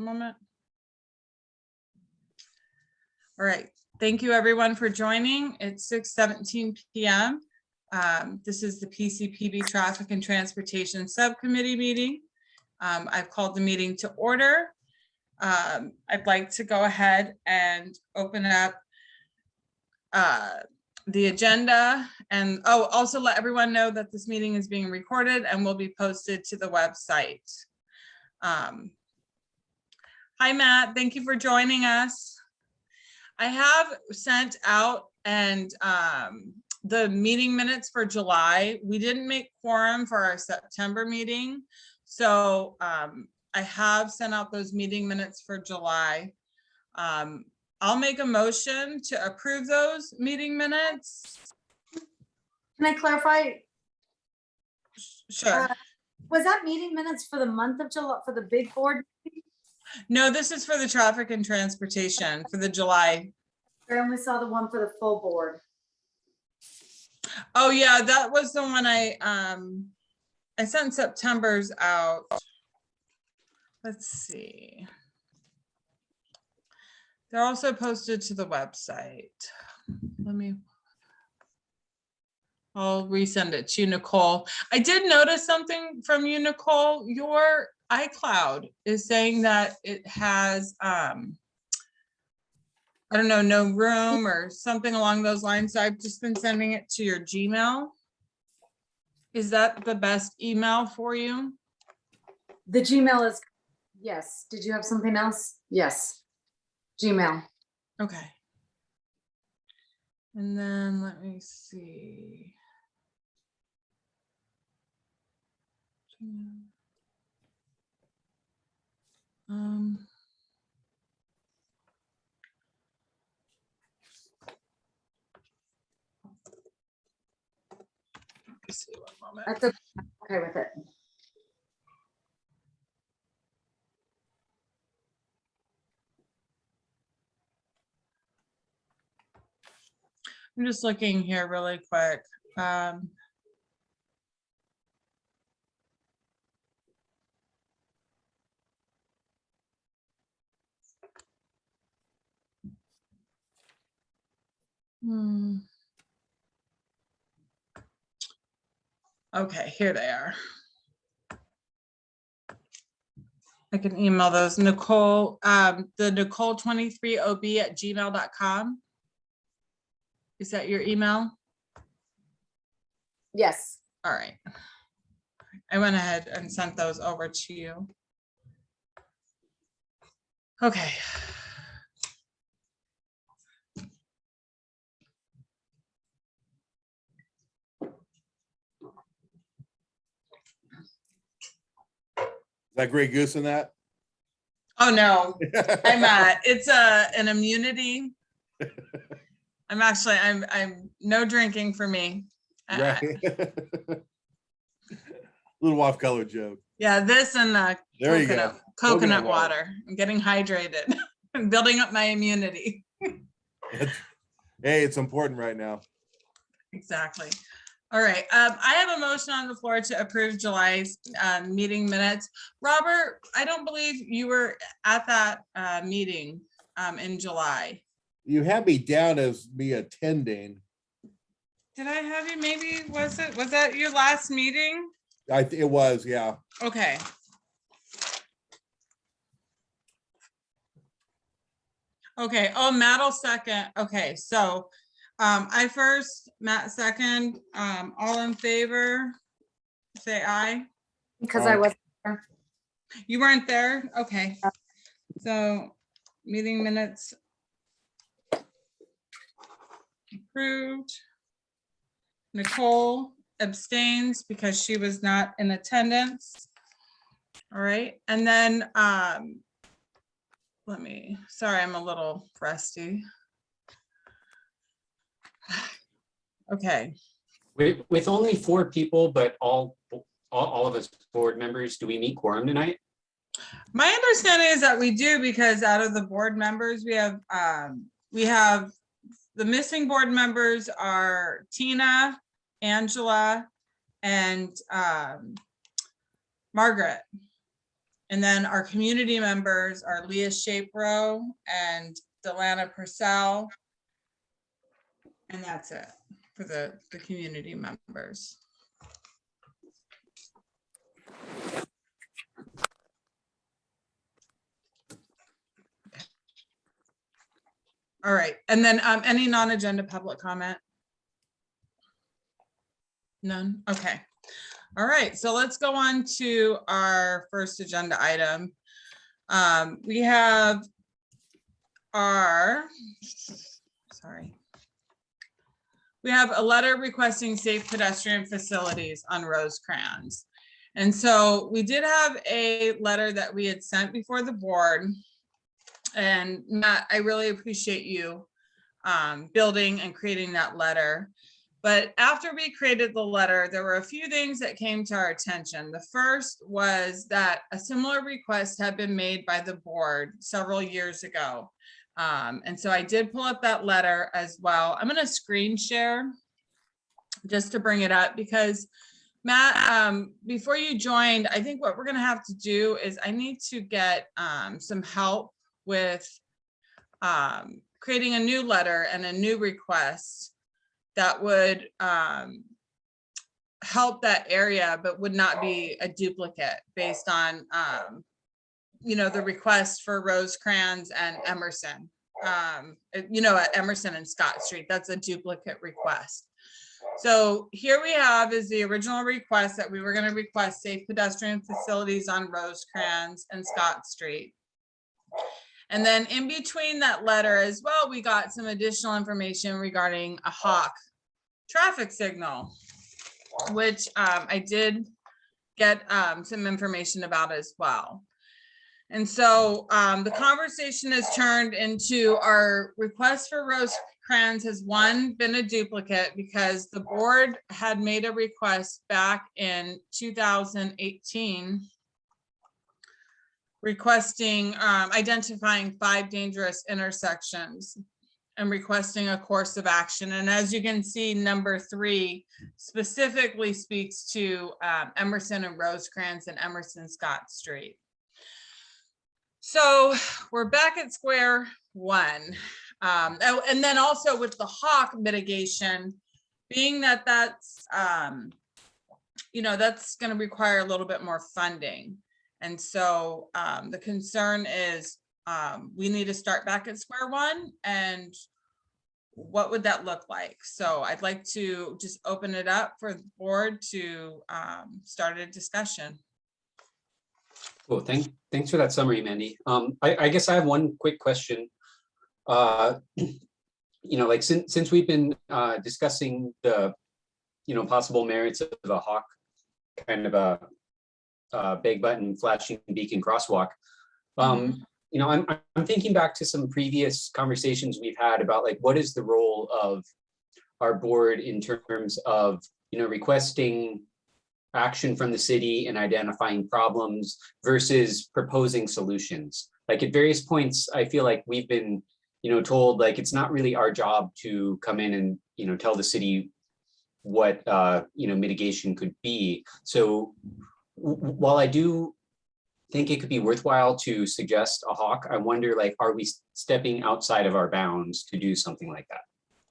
moment. All right. Thank you everyone for joining. It's 6:17 p.m. This is the PCPB Traffic and Transportation Subcommittee meeting. I've called the meeting to order. I'd like to go ahead and open up the agenda and also let everyone know that this meeting is being recorded and will be posted to the website. Hi, Matt. Thank you for joining us. I have sent out the meeting minutes for July. We didn't make quorum for our September meeting. So I have sent out those meeting minutes for July. I'll make a motion to approve those meeting minutes. Can I clarify? Sure. Was that meeting minutes for the month of July for the big board? No, this is for the traffic and transportation for the July. I only saw the one for the full board. Oh yeah, that was the one I sent September's out. Let's see. They're also posted to the website. I'll resend it to you, Nicole. I did notice something from you, Nicole. Your iCloud is saying that it has, I don't know, no room or something along those lines. So I've just been sending it to your Gmail. Is that the best email for you? The Gmail is, yes. Did you have something else? Yes. Gmail. Okay. And then let me see. Let me see one moment. That's okay with it. I'm just looking here really quick. Okay, here they are. I can email those. Nicole, the Nicole23ob@gmail.com. Is that your email? Yes. All right. I went ahead and sent those over to you. Okay. Is that Grey Goose in that? Oh no, it's an immunity. I'm no drinking for me. Right. Little off color joke. Yeah, this and There you go. coconut water. I'm getting hydrated and building up my immunity. Hey, it's important right now. Exactly. All right. I have a motion on the floor to approve July's meeting minutes. Robert, I don't believe you were at that meeting in July. You had me down as me attending. Did I have you? Maybe was that your last meeting? It was, yeah. Okay. Okay. Oh, Matt will second. Okay, so I first, Matt second. All in favor, say aye. Because I wasn't there. You weren't there? Okay. So meeting minutes approved. Nicole abstains because she was not in attendance. All right. And then sorry, I'm a little rusty. Okay. With only 4 people, but all of us board members, do we meet quorum tonight? My understanding is that we do, because out of the board members, we have the missing board members are Tina, Angela, and Margaret. And then our community members are Leah Shapiro and Delana Purcell. And that's it for the community members. All right, and then any non-agenda public comment? None, okay. All right, so let's go on to our first agenda item. We have our, we have a letter requesting safe pedestrian facilities on Rosecrans. And so we did have a letter that we had sent before the board. And Matt, I really appreciate you building and creating that letter. But after we created the letter, there were a few things that came to our attention. The first was that a similar request had been made by the board several years ago. And so I did pull up that letter as well. I'm going to screen share just to bring it up because Matt, before you joined, I think what we're going to have to do is I need to get some help with creating a new letter and a new request that would help that area, but would not be a duplicate based on, you know, the request for Rosecrans and Emerson. You know, at Emerson and Scott Street, that's a duplicate request. So here we have is the original request that we were going to request safe pedestrian facilities on Rosecrans and Scott Street. And then in between that letter as well, we got some additional information regarding a hawk traffic signal, which I did get some information about as well. And so the conversation has turned into our request for Rosecrans has been a duplicate because the board had made a request back in 2018 requesting identifying 5 dangerous intersections and requesting a course of action. And as you can see, number 3 specifically speaks to Emerson and Rosecrans and Emerson Scott Street. So we're back at square one. And then also with the hawk mitigation, being that that's, you know, that's going to require a little bit more funding. And so the concern is we need to start back at square one. And what would that look like? So I'd like to just open it up for the board to start a discussion. Cool. Thanks for that summary, Mandy. I guess I have one quick question. You know, like since we've been discussing the, you know, possible merits of a hawk kind of a big button flashing beacon crosswalk, you know, I'm thinking back to some previous conversations we've had about like what is the role of our board in terms of, you know, requesting action from the city and identifying problems versus proposing solutions. Like at various points, I feel like we've been, you know, told like it's not really our job to come in and, you know, tell the city what, you know, mitigation could be. So while I do think it could be worthwhile to suggest a hawk, I wonder, like, are we stepping outside of our bounds to do something like that?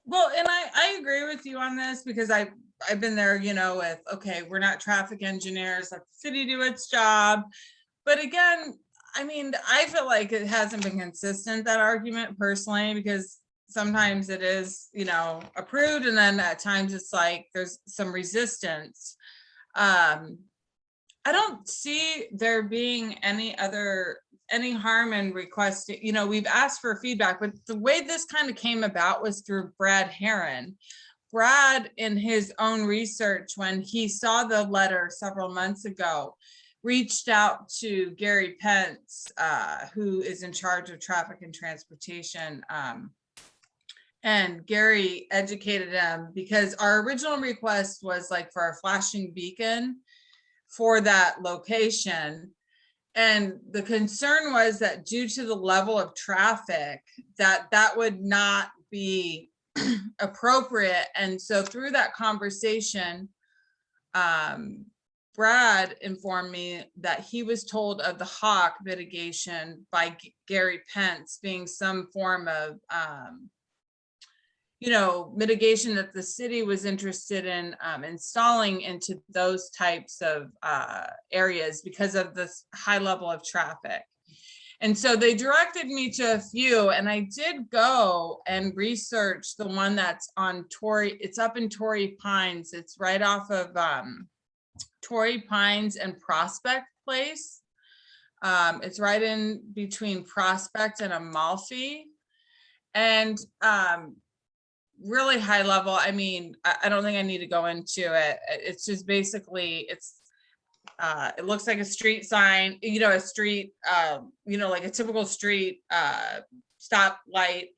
Well, and I agree with you on this because I've been there, you know, with, okay, we're not traffic engineers, let the city do its job. But again, I mean, I feel like it hasn't been consistent, that argument personally, because sometimes it is, you know, approved. And then at times it's like, there's some resistance. I don't see there being any harm in requesting, you know, we've asked for feedback, but the way this kind of came about was through Brad Heron. Brad, in his own research, when he saw the letter several months ago, reached out to Gary Pence, who is in charge of traffic and transportation. And Gary educated him because our original request was like for a flashing beacon for that location. And the concern was that due to the level of traffic, that would not be appropriate. And so through that conversation, Brad informed me that he was told of the hawk mitigation by Gary Pence being some form of, mitigation that the city was interested in installing into those types of areas because of this high level of traffic. And so they directed me to a few, and I did go and research the one that's on Torrey. It's up in Torrey Pines. It's right off of Torrey Pines and Prospect Place. It's right in between Prospect and Amalfi. And really high level. I mean, I don't think I need to go into it. It's just basically, it looks like a street sign, a street, like a typical street stoplight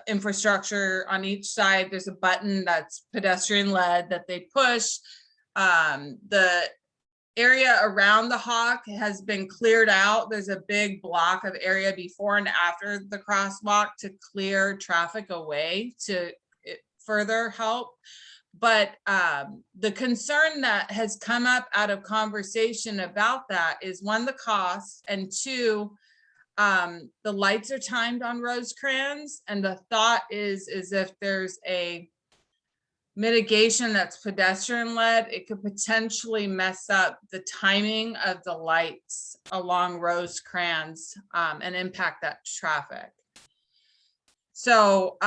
infrastructure on each side. There's a button that's pedestrian led that they push. The area around the hawk has been cleared out. There's a big block of area before and after the crosswalk to clear traffic away to further help. But the concern that has come up out of conversation about that is, one, the cost, and two, the lights are timed on Rosecrans, and the thought is if there's a mitigation that's pedestrian led, it could potentially mess up the timing of the lights along Rosecrans and impact that traffic. So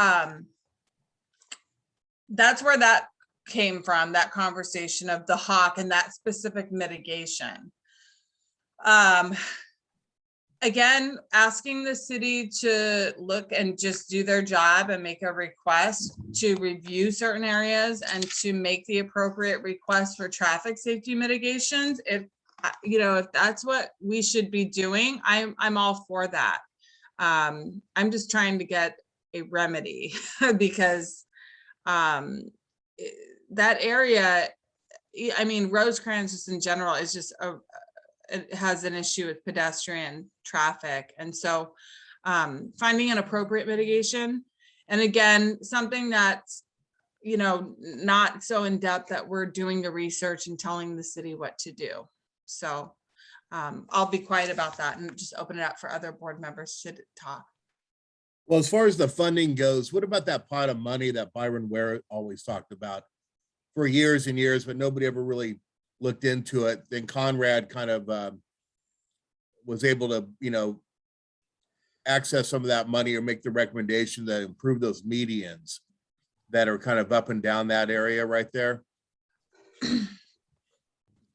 that's where that came from, that conversation of the hawk and that specific mitigation. Again, asking the city to look and just do their job and make a request to review certain areas and to make the appropriate request for traffic safety mitigations. If that's what we should be doing, I'm all for that. I'm just trying to get a remedy because that area, I mean, Rosecrans just in general is just it has an issue with pedestrian traffic. And so finding an appropriate mitigation, and again, something that's, not so in depth that we're doing the research and telling the city what to do. So I'll be quiet about that and just open it up for other board members to talk. Well, as far as the funding goes, what about that pot of money that Byron Ware always talked about for years and years, but nobody ever really looked into it? Then Conrad kind of was able to, access some of that money or make the recommendation to improve those medians that are kind of up and down that area right there.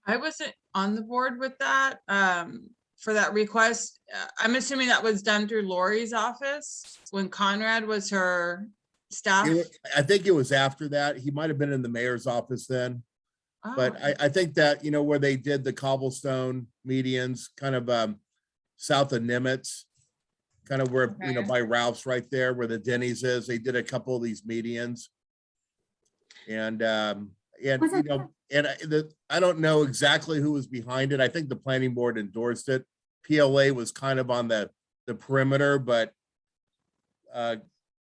I wasn't on the board with that for that request. I'm assuming that was done through Lori's office when Conrad was her staff. I think it was after that. He might have been in the mayor's office then. But I think that, where they did the cobblestone medians kind of south of Nimitz, kind of where, Okay. By Ralph's right there where the Denny's is, they did a couple of these medians. And I don't know exactly who was behind it. I think the planning board endorsed it. PLA was kind of on the perimeter, but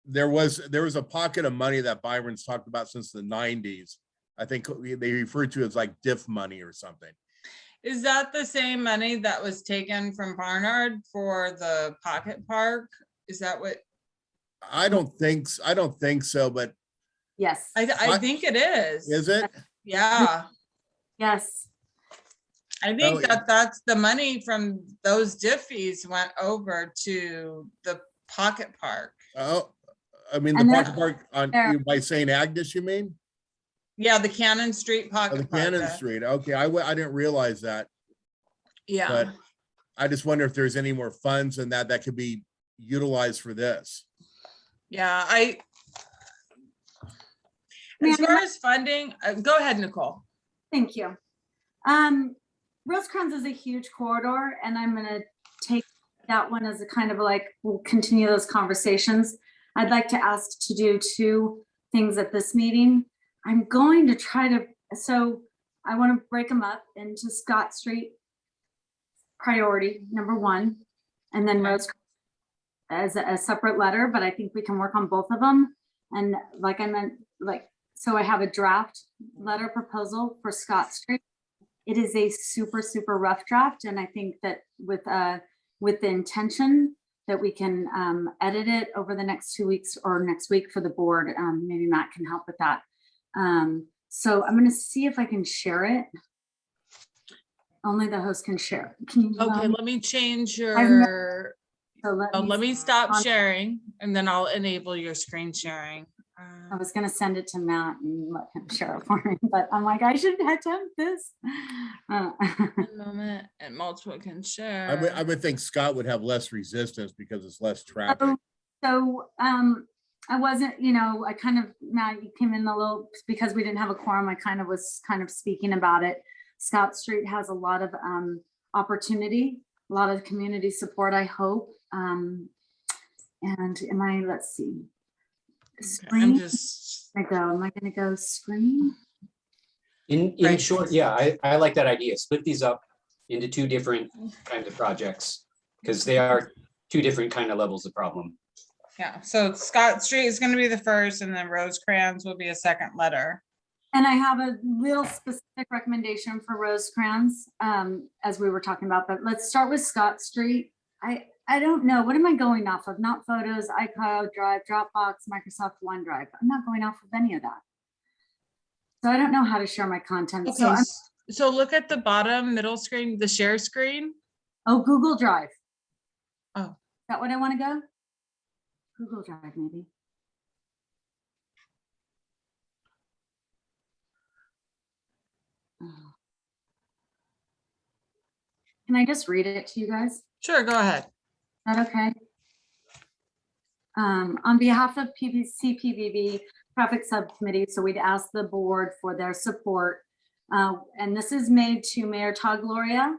there was a pocket of money that Byron's talked about since the 90s. I think they refer to it as like diff money or something. Is that the same money that was taken from Barnard for the pocket park? Is that what? I don't think so, but Yes. I think it is. is it? Yeah, Yes. I think Oh, that's the money from those diff fees went over to the pocket park. Oh, I mean, the And pocket that- park on there. by St. Agnes, you mean? Yeah, the Cannon Street Oh, pocket the park. Cannon Street. Okay, I didn't realize that, Yeah, but I just wonder if there's any more funds in that could be utilized for this. yeah, as far as funding, go ahead, Nicole. Thank you. Rosecrans is a huge corridor, and I'm gonna take that one as a kind of like, we'll continue those conversations. I'd like to ask to do two things at this meeting. I'm going to try to, so I want to break them up into Scott Street priority, number one, and then Okay. Rosecrans as a separate letter, but I think we can work on both of them. And like I meant, so I have a draft letter proposal for Scott Street. It is a super, super rough draft, and I think that with the intention that we can edit it over the next 2 weeks or next week for the board. Maybe Matt can help with that. So I'm going to see if I can share it. Only the host can share. Can you? Okay, let me change I've your, So let me stop on- sharing and then I'll enable your screen sharing. I was going to send it to Matt and let him share it for me, but I'm like, I should attempt this. One moment, and multiple can share. I would think Scott would have less resistance because it's less traffic. So I wasn't, I kind of, Matt, you came in a little, because we didn't have a quorum, I kind of was speaking about it. Scott Street has a lot of opportunity, a lot of community support, I hope. And let's see. Okay, I'm just, Am I gonna go screen? In Right. short, yeah, I like that idea. Split these up into 2 different kinds of projects because they are 2 different kind of levels of problem. yeah, so Scott Street is gonna be the first and then Rosecrans will be a second letter. And I have a little specific recommendation for Rosecrans, as we were talking about, but let's start with Scott Street. I don't know, what am I going off of? Not photos, iCloud, Drive, Dropbox, Microsoft OneDrive. I'm not going off of any of that. So I don't know how to share my content. So Okay, so look at the bottom middle screen, the share screen. oh, Google Drive. Oh. Is that what I want to go? Google Drive, maybe. Oh. Can I just read it to you guys? Sure, go ahead. Is that okay? On behalf of PCPB Traffic Subcommittee, so we'd ask the board for their support. And this is made to Mayor Todd Gloria,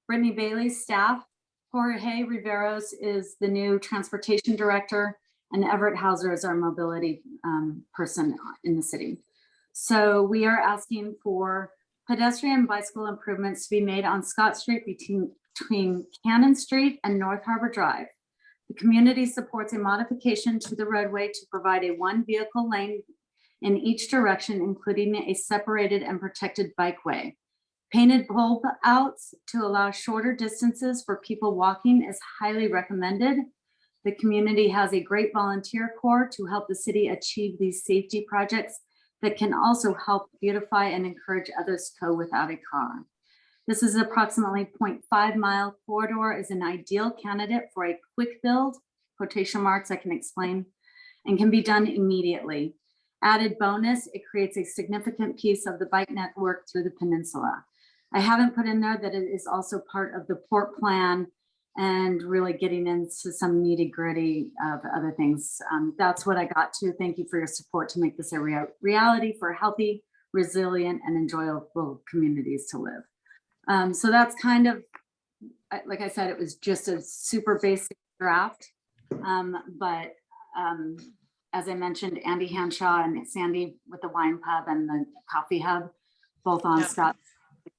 Brittany Bailey's staff. Jorge Riveros is the new transportation director, and Everett Hauser is our mobility person in the city. So we are asking for pedestrian bicycle improvements to be made on Scott Street between Cannon Street and North Harbor Drive. The community supports a modification to the roadway to provide a 1 vehicle lane in each direction, including a separated and protected bikeway. Painted bulb outs to allow shorter distances for people walking is highly recommended. The community has a great volunteer corps to help the city achieve these safety projects that can also help beautify and encourage others to go without a car. This is approximately 0.5 mile corridor, is an ideal candidate for a quick build, quotation marks I can explain, and can be done immediately. Added bonus, it creates a significant piece of the bike network through the peninsula. I haven't put in there that it is also part of the port plan and really getting into some nitty gritty of other things. That's what I got to. Thank you for your support to make this a reality for healthy, resilient, and enjoyable communities to live. So that's kind of, like I said, it was just a super basic draft. But as I mentioned, Andy Hanshaw and Sandy with the Wine Pub and the Coffee Hub, both on Yeah. Scott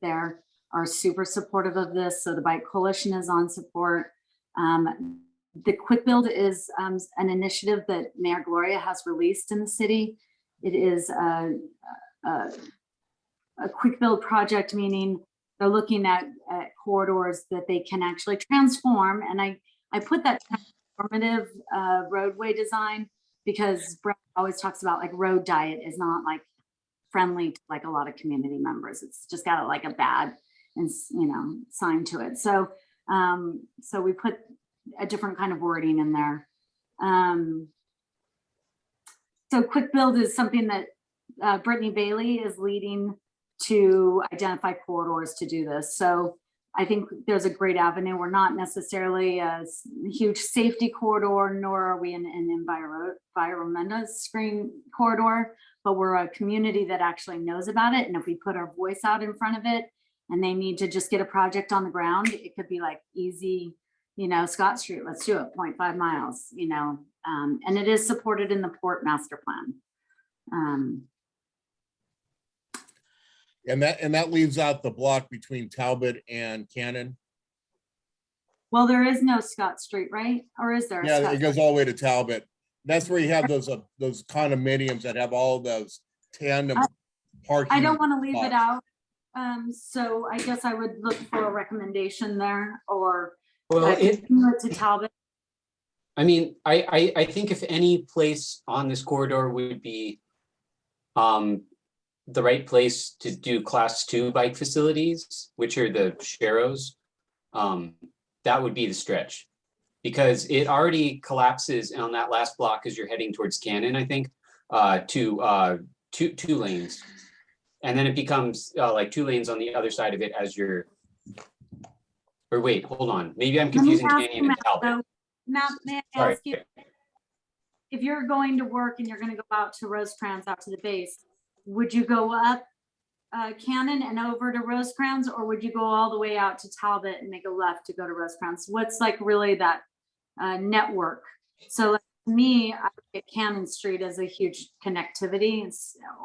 there, are super supportive of this. So the Bike Coalition is on support. The Quick Build is an initiative that Mayor Gloria has released in the city. It is a quick build project, meaning they're looking at corridors that they can actually transform. And I put that transformative roadway design because Brett always talks about like road diet is not like friendly to like a lot of community members. It's just got like a bad and sign to it. So so we put a different kind of wording in there. So quick build is something that Brittany Bailey is leading to identify corridors to do this. So I think there's a great avenue. We're not necessarily a huge safety corridor, nor are we an environmental screen corridor, but we're a community that actually knows about it. And if we put our voice out in front of it and they need to just get a project on the ground, it could be like easy, Scott Street, let's do it, 0.5 miles, and it is supported in the Port Master Plan. And that leaves out the block between Talbot and Cannon. Well, there is no Scott Street, right? Or is there? Yeah, it goes all the way to Talbot. That's where you have those condominiums that have all those tandem parking. I don't want to leave it spots. out So I guess I would look for a recommendation there, or Well, to Talbot. I mean, I think if any place on this corridor would be the right place to do class 2 bike facilities, which are the Sharrows, that would be the stretch. Because it already collapses on that last block as you're heading towards Cannon, I think, to two lanes. And then it becomes like 2 lanes on the other side of it as you're, or wait, hold on. Maybe I'm confusing Let me ask Canyon you, and Talbot. Matt, Matt, may I Sorry. ask you, if you're going to work and you're gonna go out to Rosecrans, out to the base, would you go up Cannon and over to Rosecrans, or would you go all the way out to Talbot and make a left to go to Rosecrans? What's like really that network? So like, to me, I look at Cannon Street as a huge connectivity,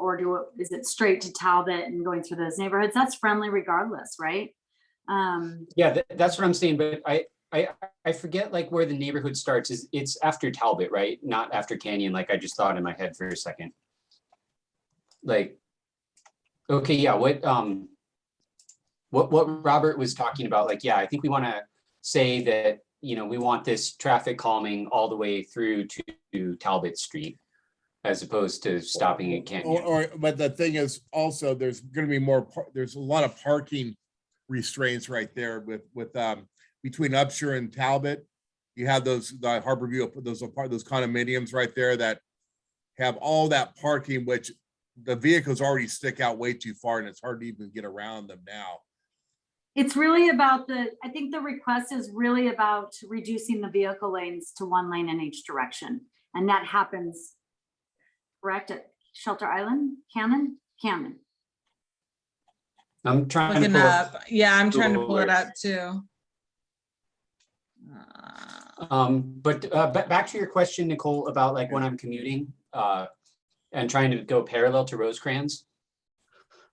or is it straight to Talbot and going through those neighborhoods? That's friendly regardless, right? Yeah, that's what I'm saying, but I forget like where the neighborhood starts. It's after Talbot, right? Not after Canyon, like I just thought in my head for a second. Like, okay, yeah, what Robert was talking about, like, yeah, I think we want to say that, you know, we want this traffic calming all the way through to Talbot Street, as opposed to stopping at Canyon. But the thing is also, there's going to be more, there's a lot of parking restraints right there with between Upshur and Talbot. You have the Harborview, those condominiums right there that have all that parking, which the vehicles already stick out way too far and it's hard to even get around them now. It's really about I think the request is really about reducing the vehicle lanes to 1 lane in each direction. And that happens, correct, at Shelter Island, Cannon? I'm trying to Looking pull up. up. Yeah, I'm trying to pull it Google up too. But back to your question, Nicole, about like when I'm commuting and trying to go parallel to Rosecrans.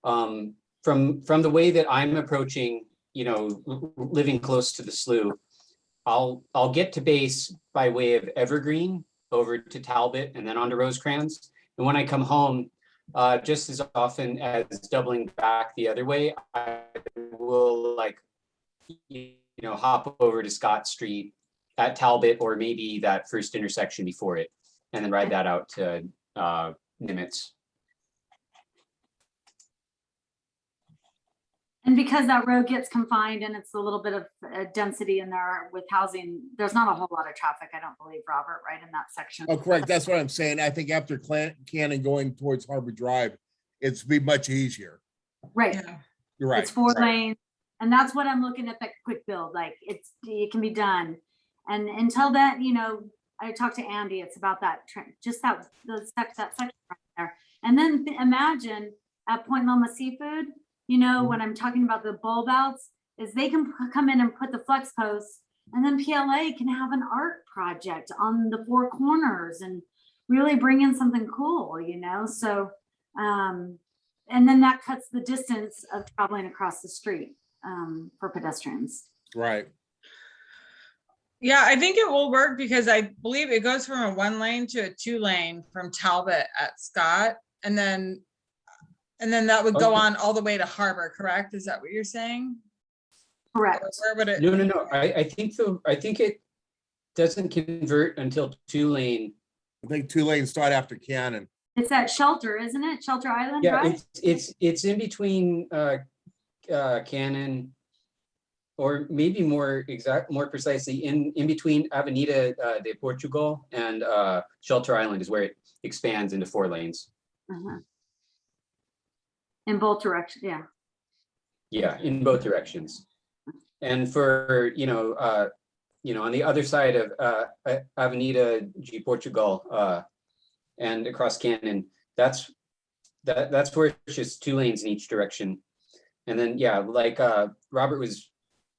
From the way that I'm approaching, you know, living close to the slough, I'll get to base by way of Evergreen over to Talbot and then on to Rosecrans. And when I come home, just as often as doubling back the other way, I will like, you know, hop over to Scott Street at Talbot, or maybe that first intersection before it, and then ride that out to Nimitz. And because that road gets confined and it's a little bit of density in there with housing, there's not a whole lot of traffic, I don't believe, Robert, right in that section. Oh, correct. That's what I'm saying. I think after Cannon going towards Harbor Drive, it's be much easier. Right. Yeah. You're right. It's 4 lanes. And that's what I'm looking at, that quick build, like it can be done. And until that, you know, I talked to Andy, it's about that, just that section right there. And then imagine at Point Loma Seafood, you know, when I'm talking about the bulb outs, is they can come in and put the flex posts, and then PLA can have an art project on the 4 corners and really bring in something cool, you know? So, and then that cuts the distance of traveling across the street for pedestrians. Right. Yeah, I think it will work because I believe it goes from a 1 lane to a 2 lane from Talbot at Scott. And then that would go on all the way to Harbor, correct? Is that what you're saying? Correct. Where would it? No. I think it doesn't convert until 2 lane. I think 2 lanes start after Cannon. It's at Shelter, isn't it? Shelter Island, Yeah, right? it's in between Cannon, or maybe more precisely in between Avenida de Portugal and Shelter Island is where it expands into 4 lanes. In both directions, yeah. Yeah, in both directions. And for, you know, on the other side of Avenida de Portugal and across Cannon, that's where it's just 2 lanes in each direction. And then, yeah, like Robert was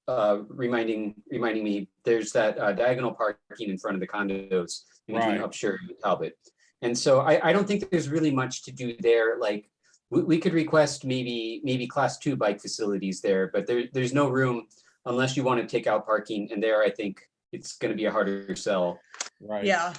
reminding me, there's that diagonal parking in front of the condos in between Upshur and Talbot. And so I don't think there's really much to do there. Like we could request maybe class 2 bike facilities there, but there's no room unless you want to take out parking. And there, I think it's going to be a harder sell. Right. Yeah.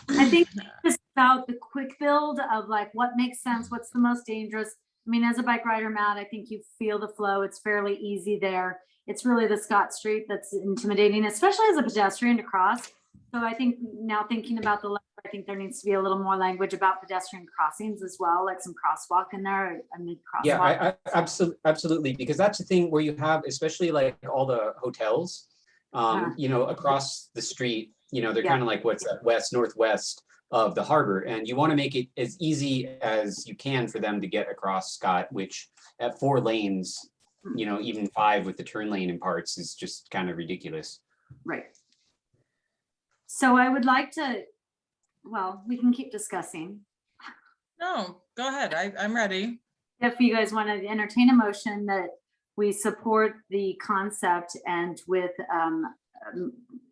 I think it's about the quick build of like what makes sense, what's the most dangerous, I mean, as a bike rider, Matt, I think you feel the flow. It's fairly easy there. It's really the Scott Street that's intimidating, especially as a pedestrian to cross. So I think now thinking about the letter, I think there needs to be a little more language about pedestrian crossings as well, like some crosswalk in there, a mid crosswalk. Yeah, absolutely, because that's the thing where you have, especially like all the hotels, you know, across the street, you know, they're Yeah. kind of like what's that, northwest of the harbor, and you want to make it as easy as you can for them to get across Scott, which at 4 lanes, you know, even 5 with the turn lane in parts is just kind of ridiculous. Right. So I would like to, well, we can keep discussing. No, go ahead. I'm ready. If you guys want to entertain a motion that we support the concept and with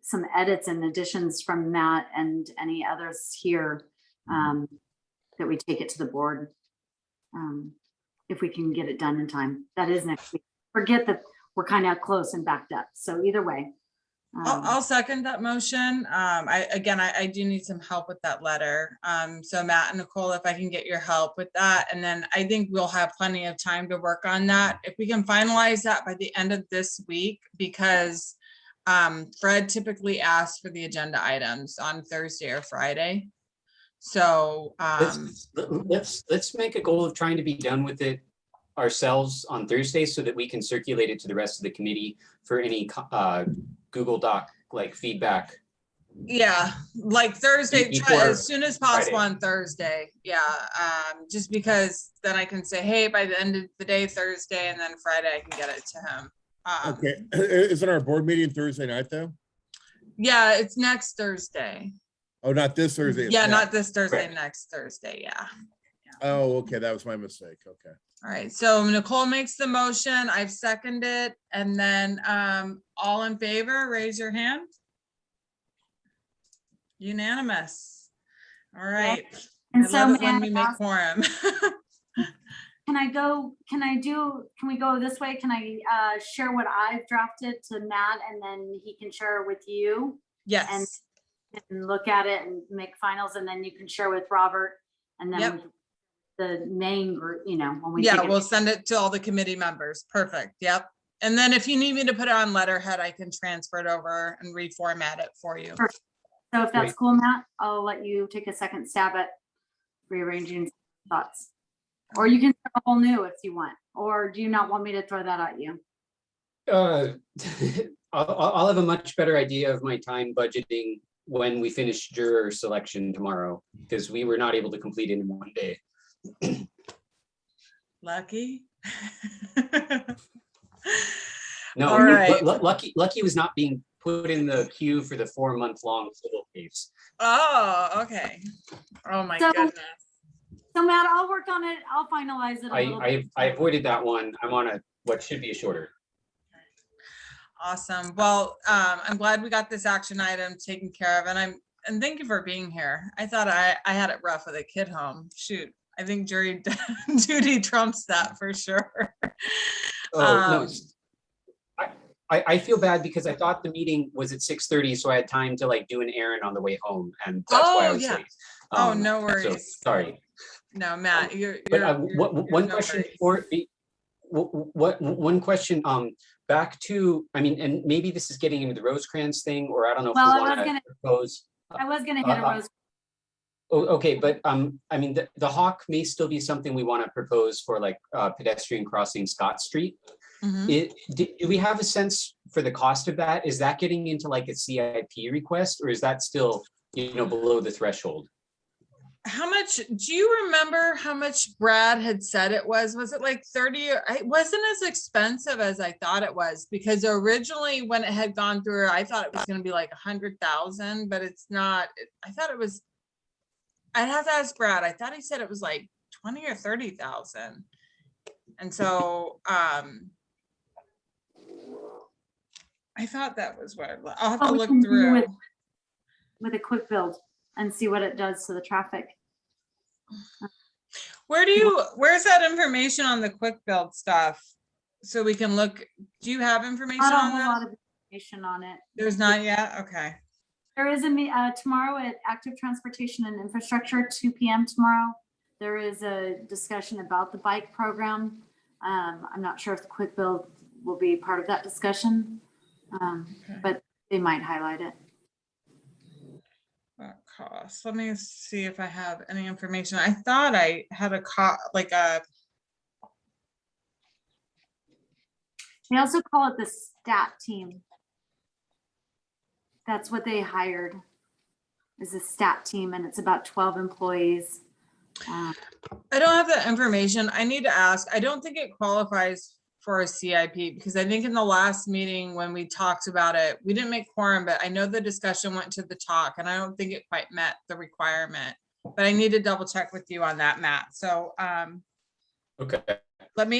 some edits and additions from Matt and any others here, that we take it to the board. If we can get it done in time. That is next week. Forget that we're kind of close and backed up. So either way. I'll second that motion. I do need some help with that letter. So Matt and Nicole, if I can get your help with that, and then I think we'll have plenty of time to work on that. If we can finalize that by the end of this week, because Fred typically asks for the agenda items on Thursday or Friday. So let's make a goal of trying to be done with it ourselves on Thursday so that we can circulate it to the rest of the committee for any Google Doc like feedback. Yeah, like Thursday, Before as soon as possible Friday. on Thursday. Yeah, just because then I can say, hey, by the end of the day, Thursday, and then Friday I can get it to him. Okay, isn't our board meeting Thursday night though? Yeah, it's next Thursday. Oh, not this Thursday. it's Yeah, next. not this Thursday, Correct. next Thursday. Yeah. Oh, okay, that was my mistake. Okay. All right, so Nicole makes the motion, I've seconded, and then all in favor, raise your hand. Unanimous. All right. And I so love it may when I we make ask, quorum. can we go this way? Can I share what I've drafted to Matt and then he can share it with you Yes, and look at it and make finals, and then you can share with Robert and then Yep. with the main group, you know, when we yeah, take it. we'll send it to all the committee members. Perfect, yep. And then if you need me to put it on letterhead, I can transfer it over and reformat it for you. Perfect. So if that's Great. cool, Matt, I'll let you take a second stab at rearranging thoughts. Or you can start a whole new if you want, or do you not want me to throw that at you? I'll have a much better idea of my time budgeting when we finish juror selection tomorrow, because we were not able to complete it in one day. Lucky. No, All right. Lucky was not being put in the queue for the 4-month-long civil case. Oh, okay. Oh my So- goodness. So Matt, I'll work on it. I'll finalize it a little bit. I avoided that one. I'm on what should be a shorter. Awesome. Well, I'm glad we got this action item taken care of, and thank you for being here. I thought I had it rough with a kid home. Shoot, I think jury duty trumps that for sure. Oh, no. I feel bad because I thought the meeting was at 6:30, so I had time to like do an errand on the way home, and that's why I Oh, was yeah. late. Oh, no So, worries. sorry. No, Matt, But one no question worries. one question, back to, I mean, and maybe this is getting into the Rosecrans thing, or I don't know if Well, we I was want to gonna- propose. I was gonna hit a rose. Oh, okay, but I mean, the Hawk may still be something we want to propose for like pedestrian crossing Scott Street. Mhm. Do we have a sense for the cost of that? Is that getting into like a CIP request, or is that still, you know, below the threshold? How much, do you remember how much Brad had said it was? Was it like 30? It wasn't as expensive as I thought it was, because originally when it had gone through, I thought it was going to be like 100,000, but it's not. I thought it was, I'd have to ask Brad. I thought he said it was like 20 or 30,000. And so I thought that was what I'll have to Oh, we look can do through. with a quick build and see what it does to the traffic. Where's that information on the quick build stuff? So we can look, do you have information Not a on whole that? lot of information on it. There's not yet? Okay. There is a tomorrow at Active Transportation and Infrastructure, 2 p.m. tomorrow. there is a discussion about the bike program. I'm not sure if the quick build will be part of that discussion, but they might highlight it. Cost. Let me see if I have any information. I thought I had like a, They also call it the stat team. That's what they hired, is a stat team, and it's about 12 employees. I don't have the information. I need to ask. I don't think it qualifies for a CIP because I think in the last meeting when we talked about it, we didn't make quorum, but I know the discussion went to the talk and I don't think it quite met the requirement. But I need to double check with you on that, Matt. So Okay.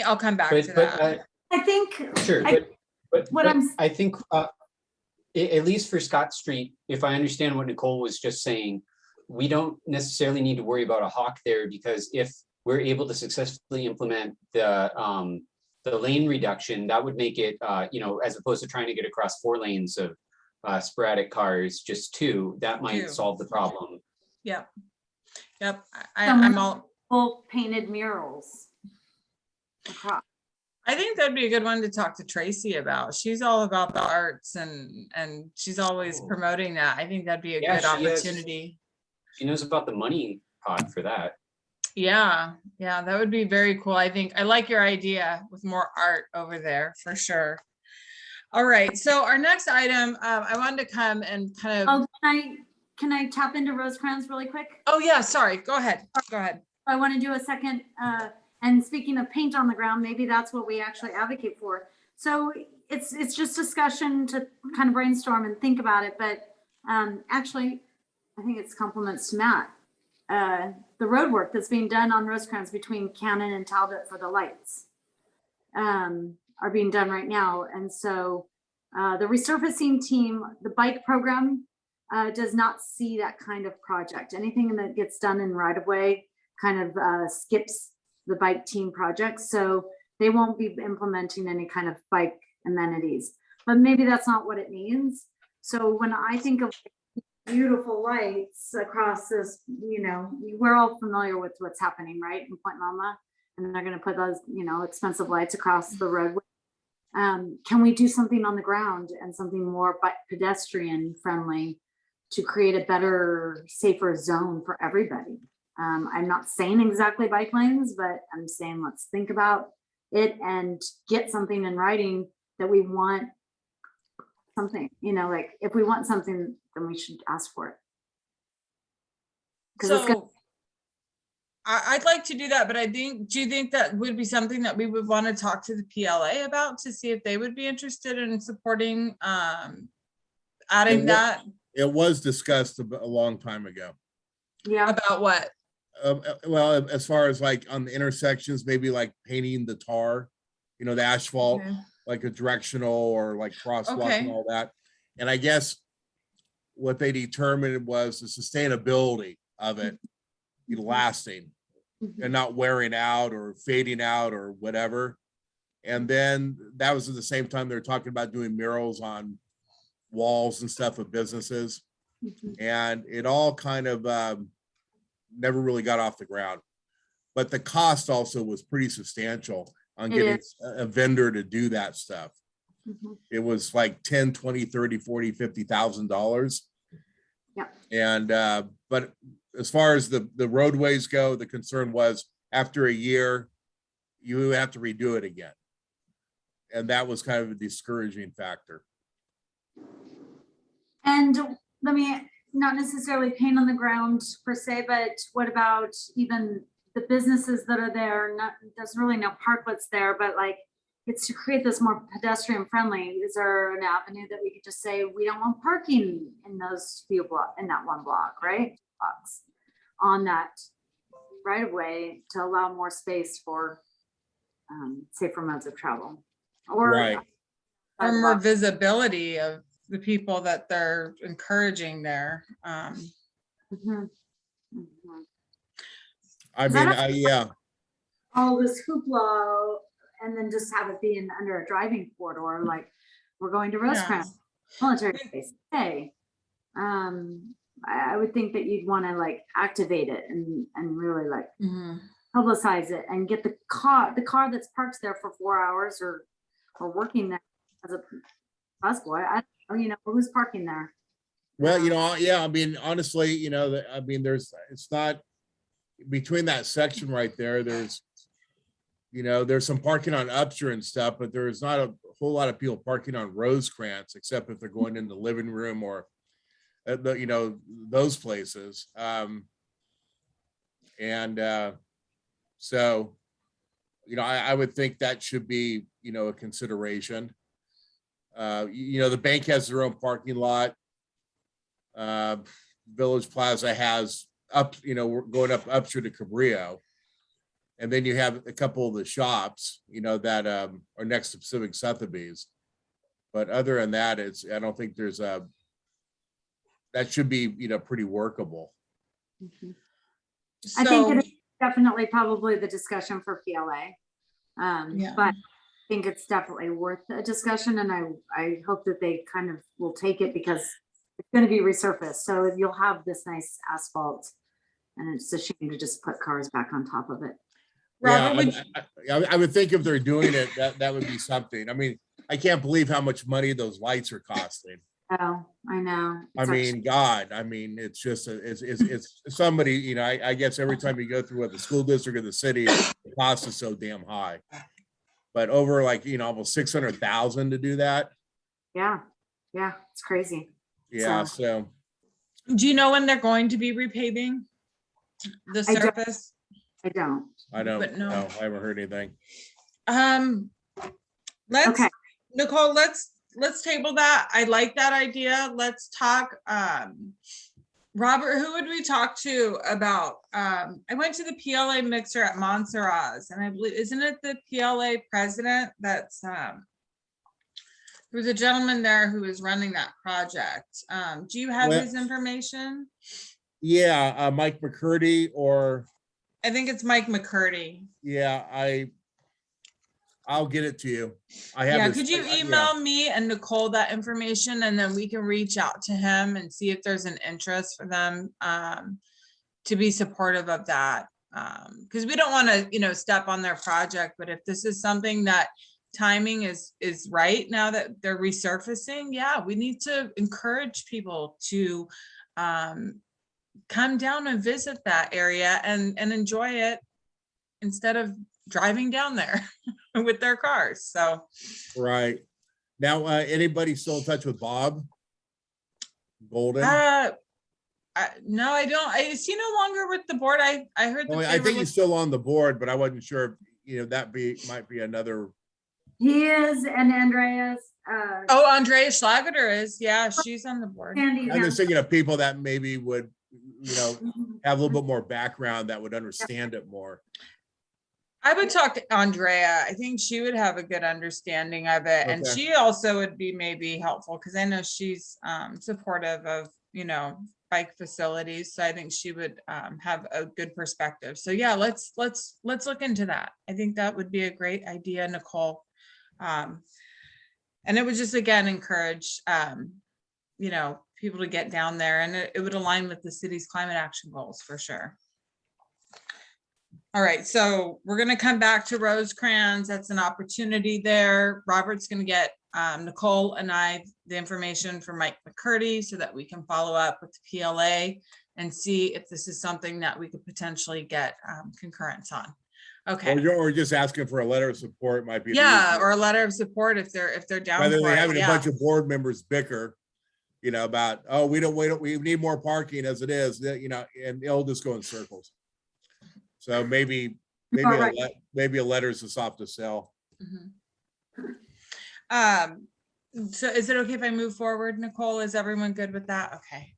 I'll come back to that. I think, Sure, what but I'm, I think, at least for Scott Street, if I understand what Nicole was just saying, we don't necessarily need to worry about a hawk there, because if we're able to successfully implement the lane reduction, that would make it, as opposed to trying to get across 4 lanes of sporadic cars, just 2, that might Two. solve the problem. Yep. I'm all, full painted murals across. I think that'd be a good one to talk to Tracy about. She's all about the arts and she's always promoting that. I think that'd be a Yeah, good she is. opportunity. She knows about the money pot for that. Yeah, that would be very cool. I think I like your idea with more art over there for sure. All right, so our next item, I wanted to come and kind of. Oh, can I tap into Rosecrans really quick? Oh yeah, sorry. Go ahead. Go ahead. I want to do a second. And speaking of paint on the ground, maybe that's what we actually advocate for. So it's just discussion to kind of brainstorm and think about it. But actually, I think it's compliments to Matt. The road work that's being done on Rosecrans between Cannon and Talbot for the lights are being done right now. And so the resurfacing team, the bike program does not see that kind of project. Anything that gets done in right of way kind of skips the bike team project. So they won't be implementing any kind of bike amenities, but maybe that's not what it means. So when I think of beautiful lights across this, we're all familiar with what's happening, right, in Point Loma, and they're going to put those, expensive lights across the roadway. Can we do something on the ground and something more pedestrian friendly to create a better, safer zone for everybody? I'm not saying exactly bike lanes, but I'm saying let's think about it and get something in writing that we want something, like if we want something, then we should ask for it. So I'd like to do that, but do you think that would be something that we would want to talk to the PLA about to see if they would be interested in supporting adding that? It was discussed a long time ago. Yeah. About what? Well, as far as like on the intersections, maybe like painting the tar, the asphalt, Okay. like a directional or like crosswalk Okay. and all that. And I guess what they determined was the sustainability of it lasting and not wearing out or fading out or whatever. And then that was at the same time they're talking about doing murals on walls and stuff of businesses. And it all kind of never really got off the ground. But the cost also was pretty substantial on getting a vendor to do that stuff. It was like 10, 20, 30, 40, $50,000. Yeah. And but as far as the roadways go, the concern was after a year, you have to redo it again. And that was kind of a discouraging factor. And let me, not necessarily paint on the ground per se, but what about even the businesses that are there? There's really no parklets there, but like it's to create this more pedestrian friendly. Is there an avenue that we could just say we don't want parking in those few blocks, in that one block, right? Blocks on that right of way to allow more space for safer modes of travel, or Right. Or more visibility of the people that they're encouraging there. I mean, yeah. all this hoopla and then just have it be under a driving corridor, like we're going to Rosecrans military base. Hey, I would think that you'd want to like activate it and really like Mhm. publicize it and get the car that's parked there for 4 hours or working there as a busboy. I don't know, you know, who's parking there? Well, you know, yeah, I mean, honestly, you know, I mean, it's not between that section right there, there's, you know, there's some parking on Upshur and stuff, but there's not a whole lot of people parking on Rosecrans, except if they're going in the living room or, you know, those places. So, you know, I would think that should be, you know, a consideration. You know, the bank has their own parking lot. Village Plaza has you know, we're going up Upshur to Cabrillo. And then you have a couple of the shops, you know, that are next to Pacific Sotheby's. But other than that, I don't think there's that should be, you know, pretty workable. I think So, it's definitely probably the discussion for PLA. Yeah. But I think it's definitely worth a discussion, and I hope that they kind of will take it because it's going to be resurfaced. So you'll have this nice asphalt, and it's a shame to just put cars back on top of it. Robert, I would think if they're doing it, that would be something. I mean, I can't believe how much money those lights are costing. Oh, I know. I mean, God, I mean, it's just, it's somebody, you know, I guess every time you go through the school district or the city, the cost is so damn high. But over like, you know, almost 600,000 to do that. Yeah, it's crazy. Yeah, So- so, do you know when they're going to be repaving the I don't. surface? I don't. I don't But no. know, I haven't heard anything. Let's, Okay. Nicole, let's table that. I like that idea. Let's talk, Robert, who would we talk to about, I went to the PLA mixer at Montserrat's, and I believe, isn't it the PLA president that's, there was a gentleman there who was running that project. Do you have Well- his information? Yeah, Mike McCurdy, or, I think it's Mike McCurdy. yeah, I'll get it to you. I have Yeah, his- could you yeah. email me and Nicole that information, and then we can reach out to him and see if there's an interest for them to be supportive of that. Because we don't want to, you know, step on their project, but if this is something that timing is right now that they're resurfacing, yeah, we need to encourage people to come down and visit that area and enjoy it instead of driving down there with their cars. So, Right. Now, anybody still in touch with Bob Golden? no, I don't. Is he no longer with the board? I heard that Well, they I were think he's still on the board, but I wasn't sure, if, you know, might be another. He is, and Andreas. Oh, Andrea Schlageter is. Yeah, she's on the board. Sandy. I'm just thinking of people that maybe would, you know, Mhm. have a little bit more background that would understand it more. I would talk to Andrea. I think she would have a good understanding of it. And Okay. she also would be maybe helpful because I know she's supportive of, you know, bike facilities. So I think she would have a good perspective. So yeah, let's look into that. I think that would be a great idea, Nicole. And it would just, again, encourage, you know, people to get down there, and it would align with the city's climate action goals for sure. All right, so we're gonna come back to Rosecrans. That's an opportunity there. Robert's gonna get Nicole and I the information from Mike McCurdy so that we can follow up with the PLA and see if this is something that we could potentially get concurrence on. Okay, Or just asking for a letter of support might be. the yeah, easiest. or a letter of support if they're down Rather for than it. having a Yeah. bunch of board members bicker, you know, about, oh, we need more parking as it is, you know, and it'll just go in circles. So maybe You are right. maybe a letter is a soft to sell. So is it okay if I move forward, Nicole? Is everyone good with that? Okay.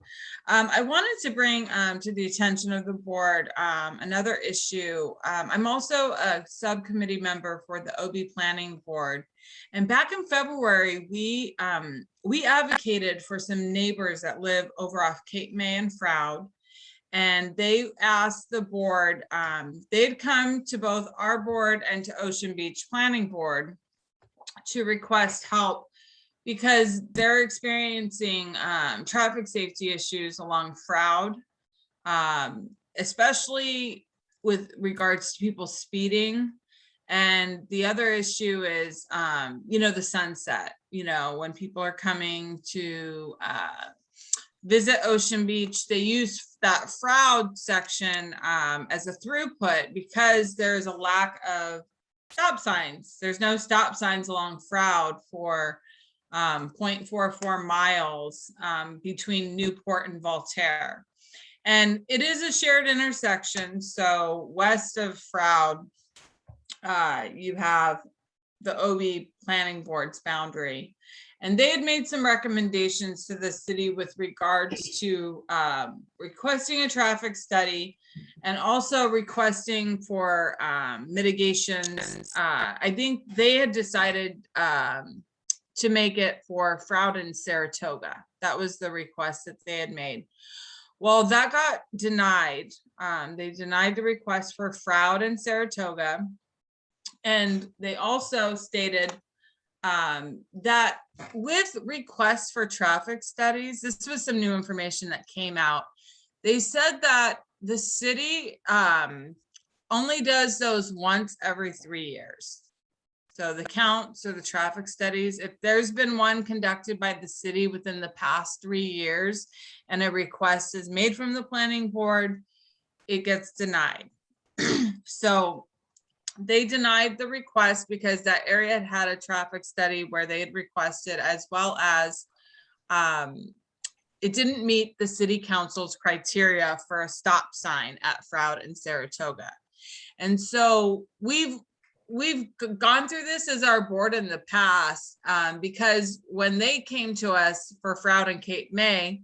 I wanted to bring to the attention of the board another issue. I'm also a subcommittee member for the OB Planning Board. And back in February, we advocated for some neighbors that live over off Cape May and Froud. And they asked the board, they'd come to both our board and to Ocean Beach Planning Board to request help because they're experiencing traffic safety issues along Froud, especially with regards to people speeding. And the other issue is, the sunset, when people are coming to visit Ocean Beach, they use that Froud section as a throughput because there's a lack of stop signs. There's no stop signs along Froud for 0.44 miles between Newport and Voltaire. And it is a shared intersection. So west of Froud, you have the OB Planning Board's boundary. And they had made some recommendations to the city with regards to requesting a traffic study and also requesting for mitigations. I think they had decided to make it for Froud and Saratoga. That was the request that they had made. Well, that got denied. They denied the request for Froud and Saratoga. And they also stated that with requests for traffic studies, this was some new information that came out. They said that the city only does those once every 3 years. So the counts or the traffic studies, if there's been one conducted by the city within the past 3 years and a request is made from the planning board, it gets denied. So they denied the request because that area had had a traffic study where they had requested, as well as it didn't meet the city council's criteria for a stop sign at Froud and Saratoga. And so we've gone through this as our board in the past because when they came to us for Froud and Cape May,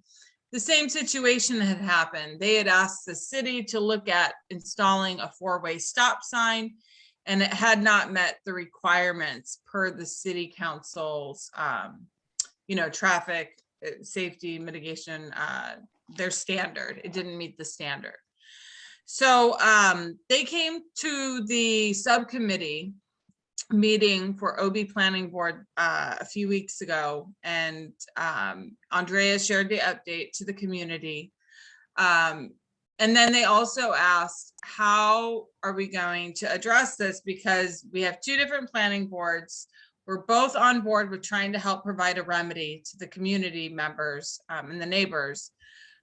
the same situation had happened. They had asked the city to look at installing a 4-way stop sign, and it had not met the requirements per the city council's, traffic safety mitigation, their standard. It didn't meet the standard. So they came to the subcommittee meeting for OB Planning Board a few weeks ago, and Andrea shared the update to the community. And then they also asked, how are we going to address this? Because we have 2 different planning boards. We're both on board with trying to help provide a remedy to the community members and the neighbors,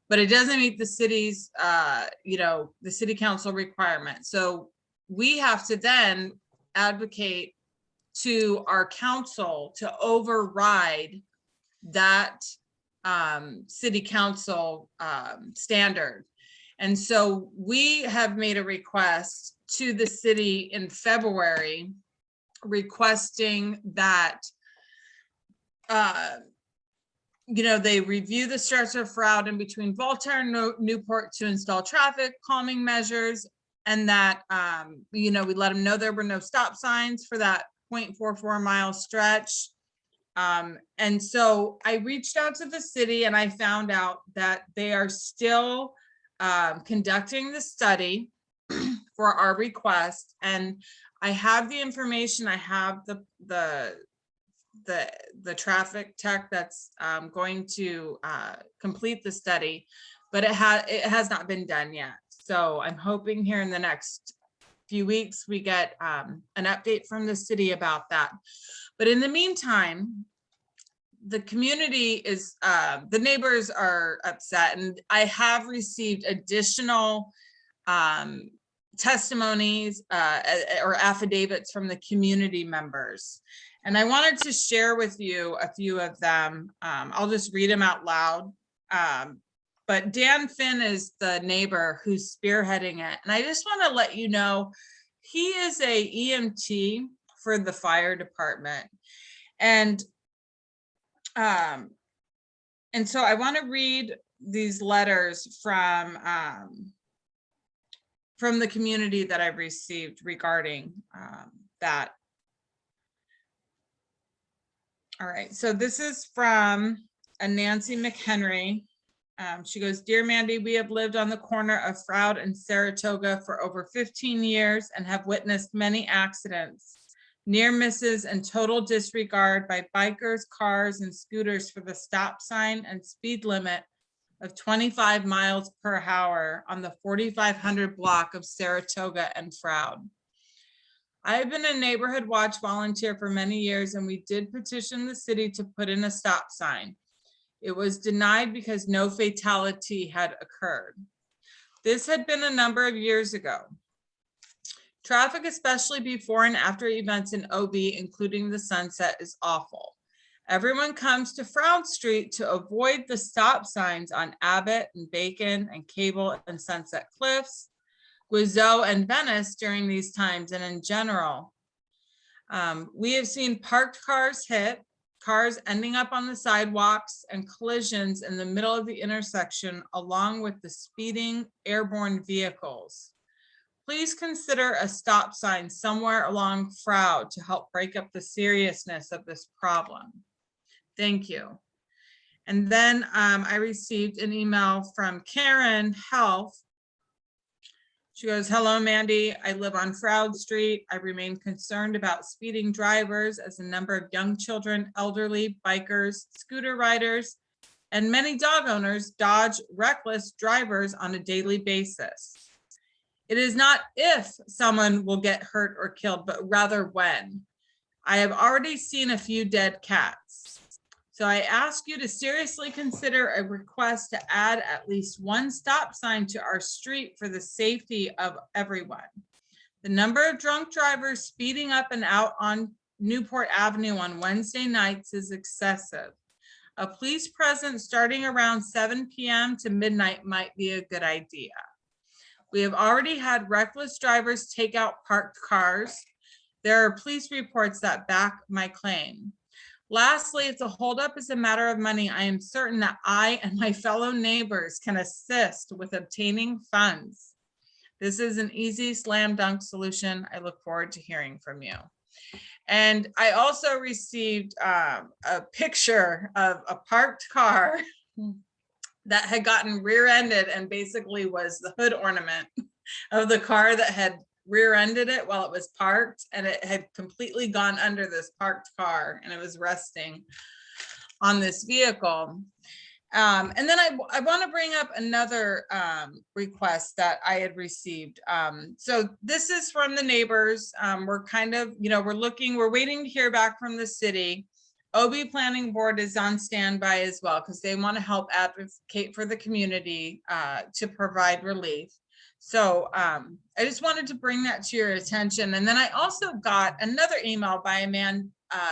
but it doesn't meet the city's, the city council requirement. So we have to then advocate to our council to override that city council standard. And so we have made a request to the city in February requesting that, they review the stretch of Froud in between Voltaire and Newport to install traffic calming measures, and that, we let them know there were no stop signs for that 0.44 mile stretch. And so I reached out to the city and I found out that they are still conducting the study for our request, and I have the information. I have the traffic tech that's going to complete the study, but it has not been done yet. So I'm hoping here in the next few weeks we get an update from the city about that. But in the meantime, the community is, the neighbors are upset, and I have received additional testimonies or affidavits from the community members. And I wanted to share with you a few of them. I'll just read them out loud. But Dan Finn is the neighbor who's spearheading it. And I just want to let you know, he is a EMT for the fire department. And so I want to read these letters from the community that I've received regarding that. All right, so this is from a Nancy McHenry. She goes, "Dear Mandy, we have lived on the corner of Froud and Saratoga for over 15 years and have witnessed many accidents near misses and total disregard by bikers, cars, and scooters for the stop sign and speed limit of 25 miles per hour on the 4500 block of Saratoga and Froud. I have been a neighborhood watch volunteer for many years, and we did petition the city to put in a stop sign. It was denied because no fatality had occurred. This had been a number of years ago. Traffic, especially before and after events in OB, including the sunset, is awful. Everyone comes to Froud Street to avoid the stop signs on Abbott and Bacon and Cable and Sunset Cliffs, Guizot and Venice during these times, and in general. We have seen parked cars hit, cars ending up on the sidewalks, and collisions in the middle of the intersection, along with the speeding airborne vehicles. Please consider a stop sign somewhere along Froud to help break up the seriousness of this problem. Thank you. And then I received an email from Karen Health. She goes, hello, Mandy. I live on Froud Street. I remain concerned about speeding drivers as a number of young children, elderly, bikers, scooter riders, and many dog owners dodge reckless drivers on a daily basis. It is not if someone will get hurt or killed, but rather when. I have already seen a few dead cats. So I ask you to seriously consider a request to add at least one stop sign to our street for the safety of everyone. The number of drunk drivers speeding up and out on Newport Avenue on Wednesday nights is excessive. A police presence starting around 7 p.m. to midnight might be a good idea. We have already had reckless drivers take out parked cars. There are police reports that back my claim. Lastly, if the holdup is a matter of money, I am certain that I and my fellow neighbors can assist with obtaining funds. This is an easy slam dunk solution. I look forward to hearing from you. And I also received a picture of a parked car that had gotten rear-ended and basically was the hood ornament of the car that had rear-ended it while it was parked, and it had completely gone under this parked car and it was resting on this vehicle. And then I want to bring up another request that I had received. So this is from the neighbors. We're kind of, we're waiting to hear back from the city. OB Planning Board is on standby as well because they want to help advocate for the community to provide relief. So I just wanted to bring that to your attention. And then I also got another email by a man,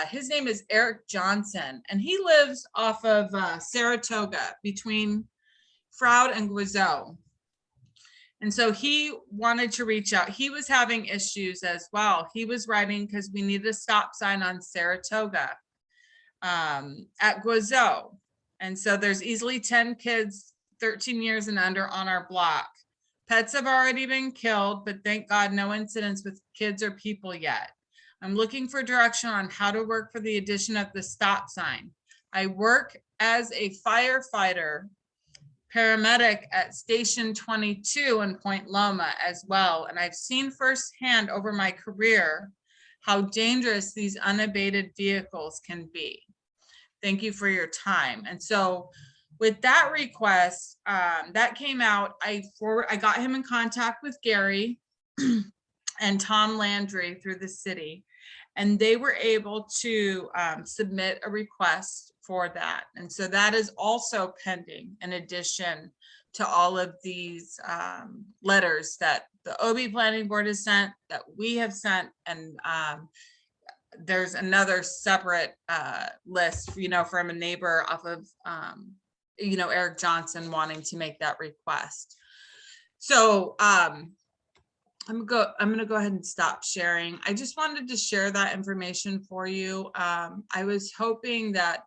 his name is Eric Johnson, and he lives off of Saratoga between Froud and Guizot. And so he wanted to reach out. He was having issues as well. He was writing because we need a stop sign on Saratoga at Guizot. And so there's easily 10 kids, 13 years and under on our block. Pets have already been killed, but thank God no incidents with kids or people yet. I'm looking for direction on how to work for the addition of the stop sign. I work as a firefighter, paramedic at Station 22 in Point Loma as well. And I've seen firsthand over my career how dangerous these unabated vehicles can be. Thank you for your time. And so with that request, that came out, I got him in contact with Gary and Tom Landry through the city, and they were able to submit a request for that. And so that is also pending in addition to all of these letters that the OB Planning Board has sent, that we have sent, and there's another separate list, from a neighbor off of Eric Johnson wanting to make that request. So I'm gonna go ahead and stop sharing. I just wanted to share that information for you. I was hoping that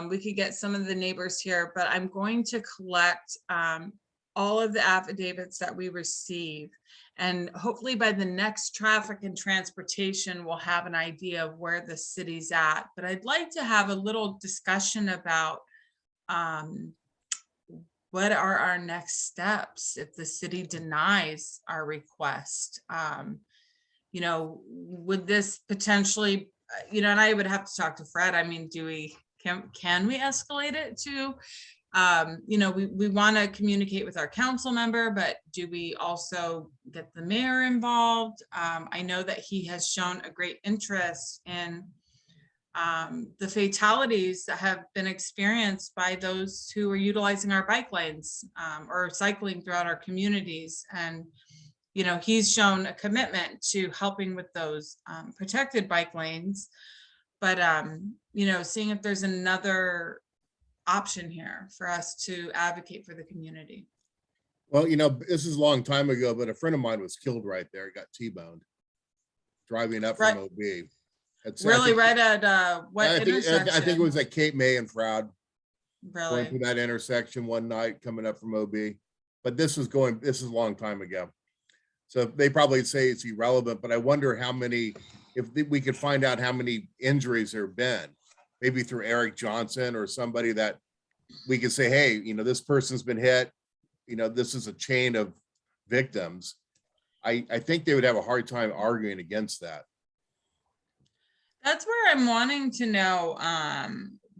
we could get some of the neighbors here, but I'm going to collect all of the affidavits that we receive. And hopefully by the next traffic and transportation, we'll have an idea of where the city's at. But I'd like to have a little discussion about what are our next steps if the city denies our request. would this potentially, and I would have to talk to Fred. I mean, can we escalate it to, we want to communicate with our council member, but do we also get the mayor involved? I know that he has shown a great interest in the fatalities that have been experienced by those who are utilizing our bike lanes or cycling throughout our communities. And, he's shown a commitment to helping with those protected bike lanes. But, seeing if there's another option here for us to advocate for the community. Well, this is a long time ago, but a friend of mine was killed right there, got T-boned driving up from OB. Really, right at what intersection? I think it was at Cape May and Froud. Really? Going through that intersection one night coming up from OB. But this is a long time ago. So they probably say it's irrelevant, but I wonder how many, if we could find out how many injuries there have been, maybe through Eric Johnson or somebody that we could say, hey, this person's been hit, this is a chain of victims. I think they would have a hard time arguing against that. That's where I'm wanting to know,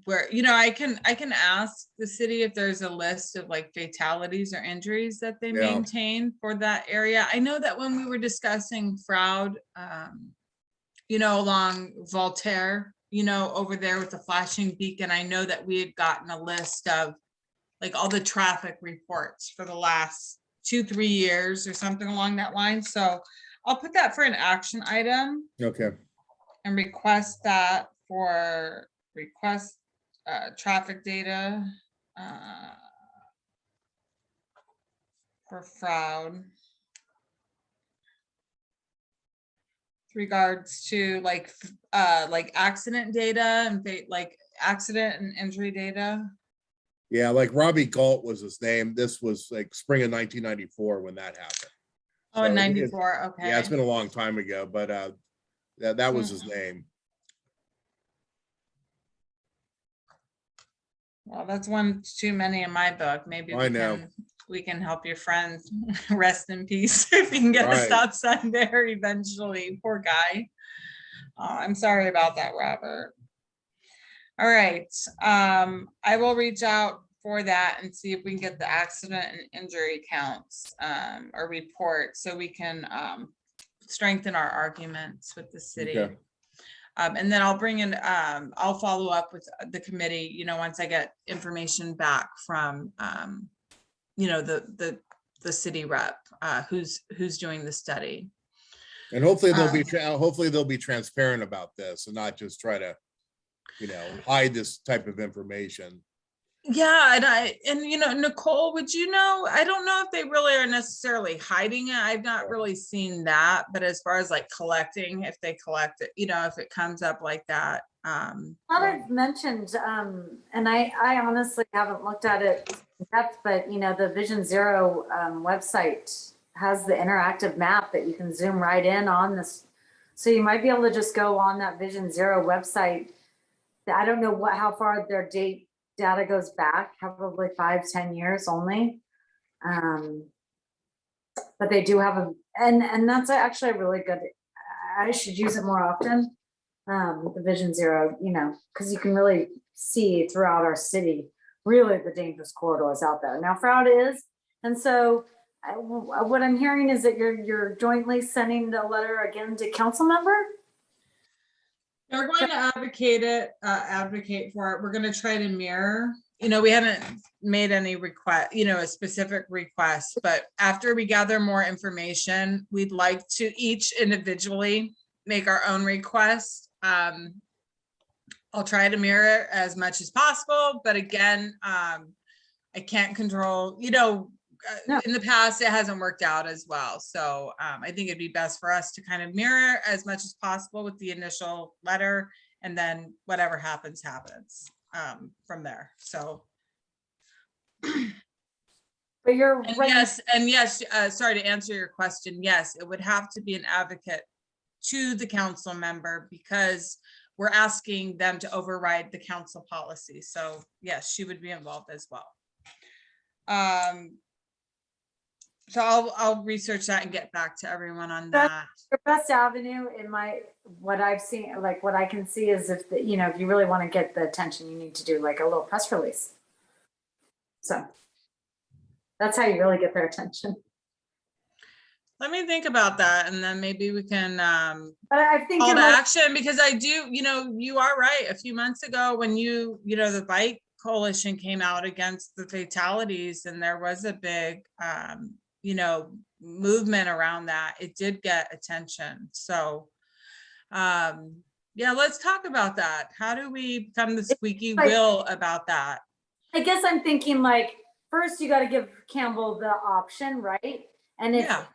where, I can ask the city if there's a list of like fatalities or injuries that they maintain for that area. I know that when we were discussing Froud, along Voltaire, over there with the flashing beacon, I know that we had gotten a list of like all the traffic reports for the last 2-3 years or something along that line. So I'll put that for an action item. Okay. And request that for traffic data for Froud. With regards to like accident data and like accident and injury data. Yeah, like Robbie Galt was his name. This was like spring of 1994 when that happened. Oh, in 94, okay. Yeah, it's been a long time ago, but that was his name. Well, that's one too many in my book. Maybe we can help your friend rest in peace if you can get a stop sign there eventually. Poor guy. I'm sorry about that, Robert. All right. I will reach out for that and see if we can get the accident and injury counts or report so we can strengthen our arguments with the city. Okay. And then I'll bring in, I'll follow up with the committee, once I get information back from, the city rep who's doing the study. And hopefully they'll be transparent about this and not just try to, hide this type of information. Yeah, and Nicole, would I don't know if they really are necessarily hiding it. I've not really seen that, but as far as like collecting, if they collect it, if it comes up like that. I've mentioned, and I honestly haven't looked at it in depth, but the Vision Zero website has the interactive map that you can zoom right in on this. So you might be able to just go on that Vision Zero website. I don't know how far their data goes back, probably 5-10 years only. But they do have and that's actually a really good, I should use it more often. The Vision Zero, because you can really see throughout our city, really the dangerous corridors out there. Now Froud is, and so what I'm hearing is that you're jointly sending the letter again to council member. We're going to advocate for it. We're going to try to mirror, we haven't made any request, a specific request, but after we gather more information, we'd like to each individually make our own request. I'll try to mirror it as much as possible, but again, I can't control, in the past, it hasn't worked out as well. So I think it'd be best for us to kind of mirror as much as possible with the initial letter, and then whatever happens from there. So. But you're right. Yes, sorry to answer your question. Yes, it would have to be an advocate to the council member because we're asking them to override the council policy. So yes, she would be involved as well. So I'll research that and get back to everyone on That's- that. Your best avenue in what I've seen, like what I can see is if if you really want to get the attention, you need to do like a little press release. So that's how you really get their attention. Let me think about that, and then maybe we can But I think call you're to like, action, because I do, you are right. A few months ago, when the bike coalition came out against the fatalities, and there was a big movement around that, it did get attention. So yeah, let's talk about that. How do we become the squeaky like- wheel about that? I guess I'm thinking like, first you got to give Campbell the option, right? And Yeah.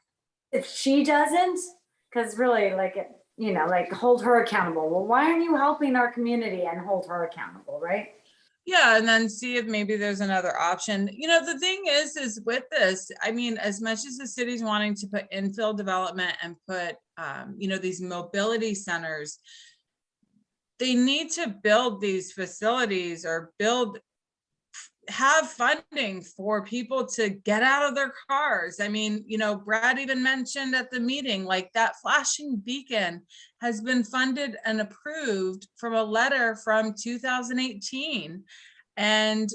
if she doesn't, because really like, like hold her accountable. Well, why aren't you helping our community and hold her accountable, right? Yeah, and then see if maybe there's another option. The thing is with this, I mean, as much as the city's wanting to put infill development and put, these mobility centers, they need to build these facilities or have funding for people to get out of their cars. I mean, Brad even mentioned at the meeting, like that flashing beacon has been funded and approved from a letter from 2018. And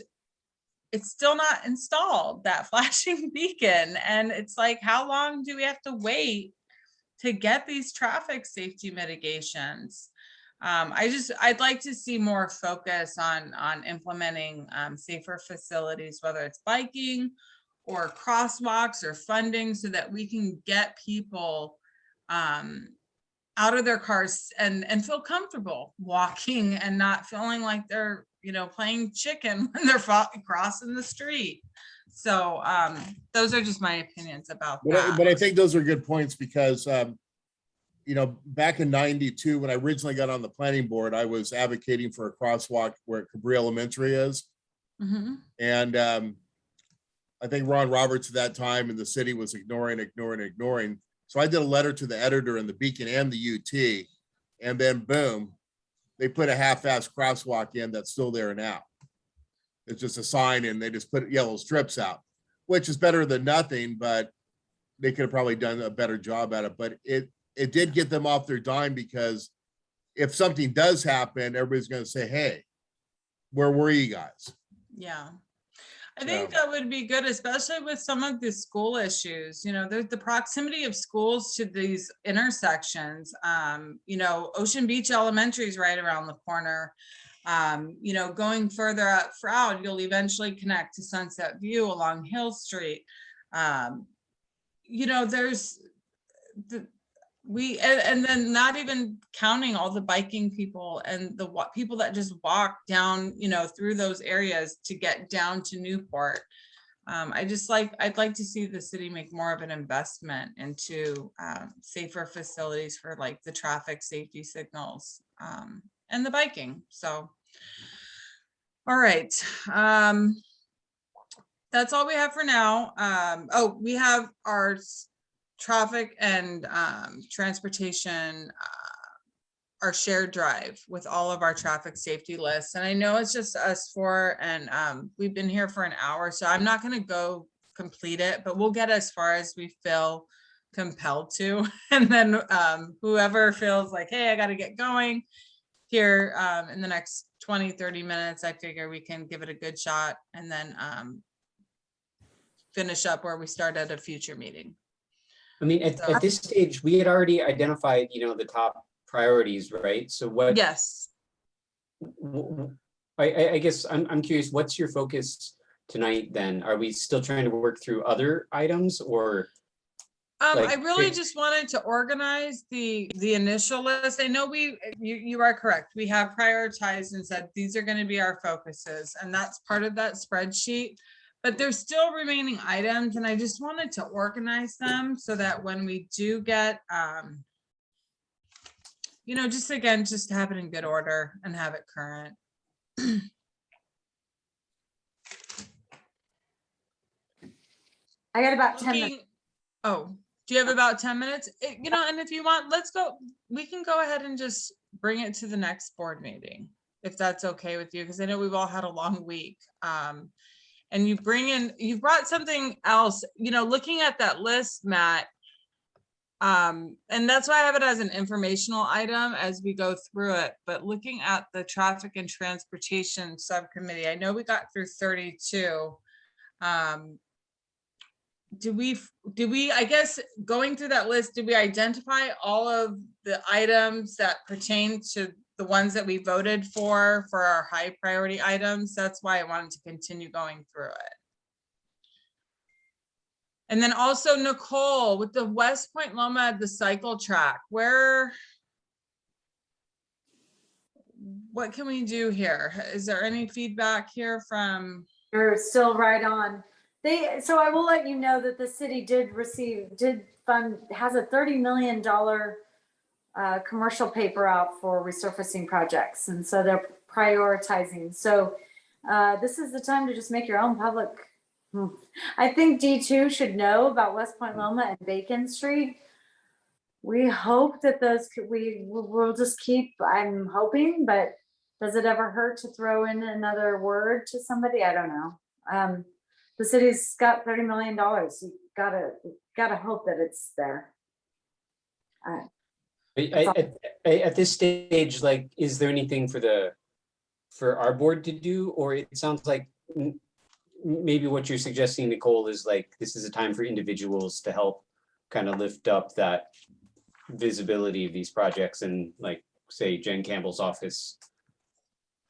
it's still not installed, that flashing beacon. And it's like, how long do we have to wait to get these traffic safety mitigations? I'd like to see more focus on implementing safer facilities, whether it's biking or crosswalks or funding, so that we can get people out of their cars and feel comfortable walking and not feeling like they're playing chicken when they're crossing the street. So those are just my opinions about that. But I think those are good points because, back in 92, when I originally got on the planning board, I was advocating for a crosswalk where Cabri Elementary is. Mm-hmm. And I think Ron Roberts at that time in the city was ignoring. So I did a letter to the editor in the Beacon and the UT, and then boom, they put a half-assed crosswalk in that's still there now. It's just a sign and they just put yellow strips out, which is better than nothing, but they could have probably done a better job at it. But it did get them off their dime, because if something does happen, everybody's going to say, hey, where were you guys? Yeah. I think that would be good, especially with some of the school issues. There's the proximity of schools to these intersections. Ocean Beach Elementary is right around the corner. Going further up Froud, you'll eventually connect to Sunset View along Hill Street. There's and then not even counting all the biking people and the people that just walk down, through those areas to get down to Newport. I'd like to see the city make more of an investment into safer facilities for like the traffic safety signals and the biking. So, all right. That's all we have for now. We have our traffic and transportation, our shared drive with all of our traffic safety lists. And I know it's just us four, and we've been here for an hour, so I'm not going to go complete it, but we'll get as far as we feel compelled to. And then whoever feels like, hey, I got to get going here in the next 20-30 minutes, I figure we can give it a good shot and then finish up where we start at a future meeting. I mean, at this stage, we had already identified, the top priorities, right? So what? Yes. I guess I'm curious, what's your focus tonight then? Are we still trying to work through other items, or? I really just wanted to organize the initial list. I know you are correct. We have prioritized and said, these are going to be our focuses, and that's part of that spreadsheet. But there's still remaining items, and I just wanted to organize them so that when we do get, just have it in good order and have it current. I got about 10 minutes. Oh, do you have about 10 minutes? And if you want, we can go ahead and just bring it to the next board meeting, if that's okay with you, because I know we've all had a long week. and you brought something else, looking at that list, Matt. And that's why I have it as an informational item as we go through it, but looking at the traffic and transportation subcommittee, I know we got through 32. Do we, I guess, going through that list, did we identify all of the items that pertain to the ones that we voted for our high priority items? That's why I wanted to continue going through it. And then also Nicole, with the West Point Loma, the cycle track, what can we do here? Is there any feedback here from? You're still right on. So I will let you know that the city did fund, has a $30 million commercial paper out for resurfacing projects. And so they're prioritizing. So this is the time to just make your own public. I think D2 should know about West Point Loma and Bacon Street. We hope that we'll just keep, I'm hoping, but does it ever hurt to throw in another word to somebody? I don't know. The city's got $30 million. You gotta hope that it's there. At this stage, like, is there anything for our board to do? Or it sounds like maybe what you're suggesting, Nicole, is like, this is a time for individuals to help kind of lift up that visibility of these projects, and like, say, Jen Campbell's office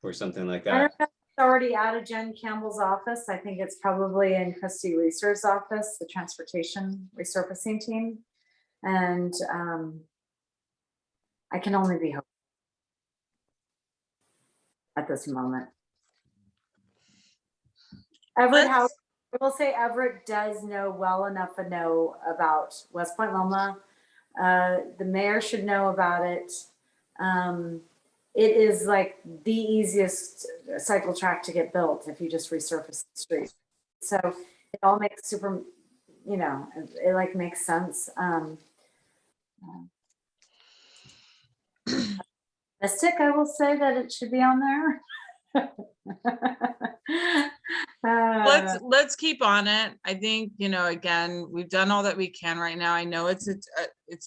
or something like I that. don't know if it's already out of Jen Campbell's office. I think it's probably in Christy Reeser's office, the transportation resurfacing team. And I can only be hopeful at this moment. Everett House, I will say Everett does know well enough to know about West Point Loma. The mayor should know about it. It is like the easiest cycle track to get built if you just resurface the street. So it all makes super, it like makes sense. Mystic, I will say that it should be on there. Let's keep on it. I think, again, we've done all that we can right now. I know it's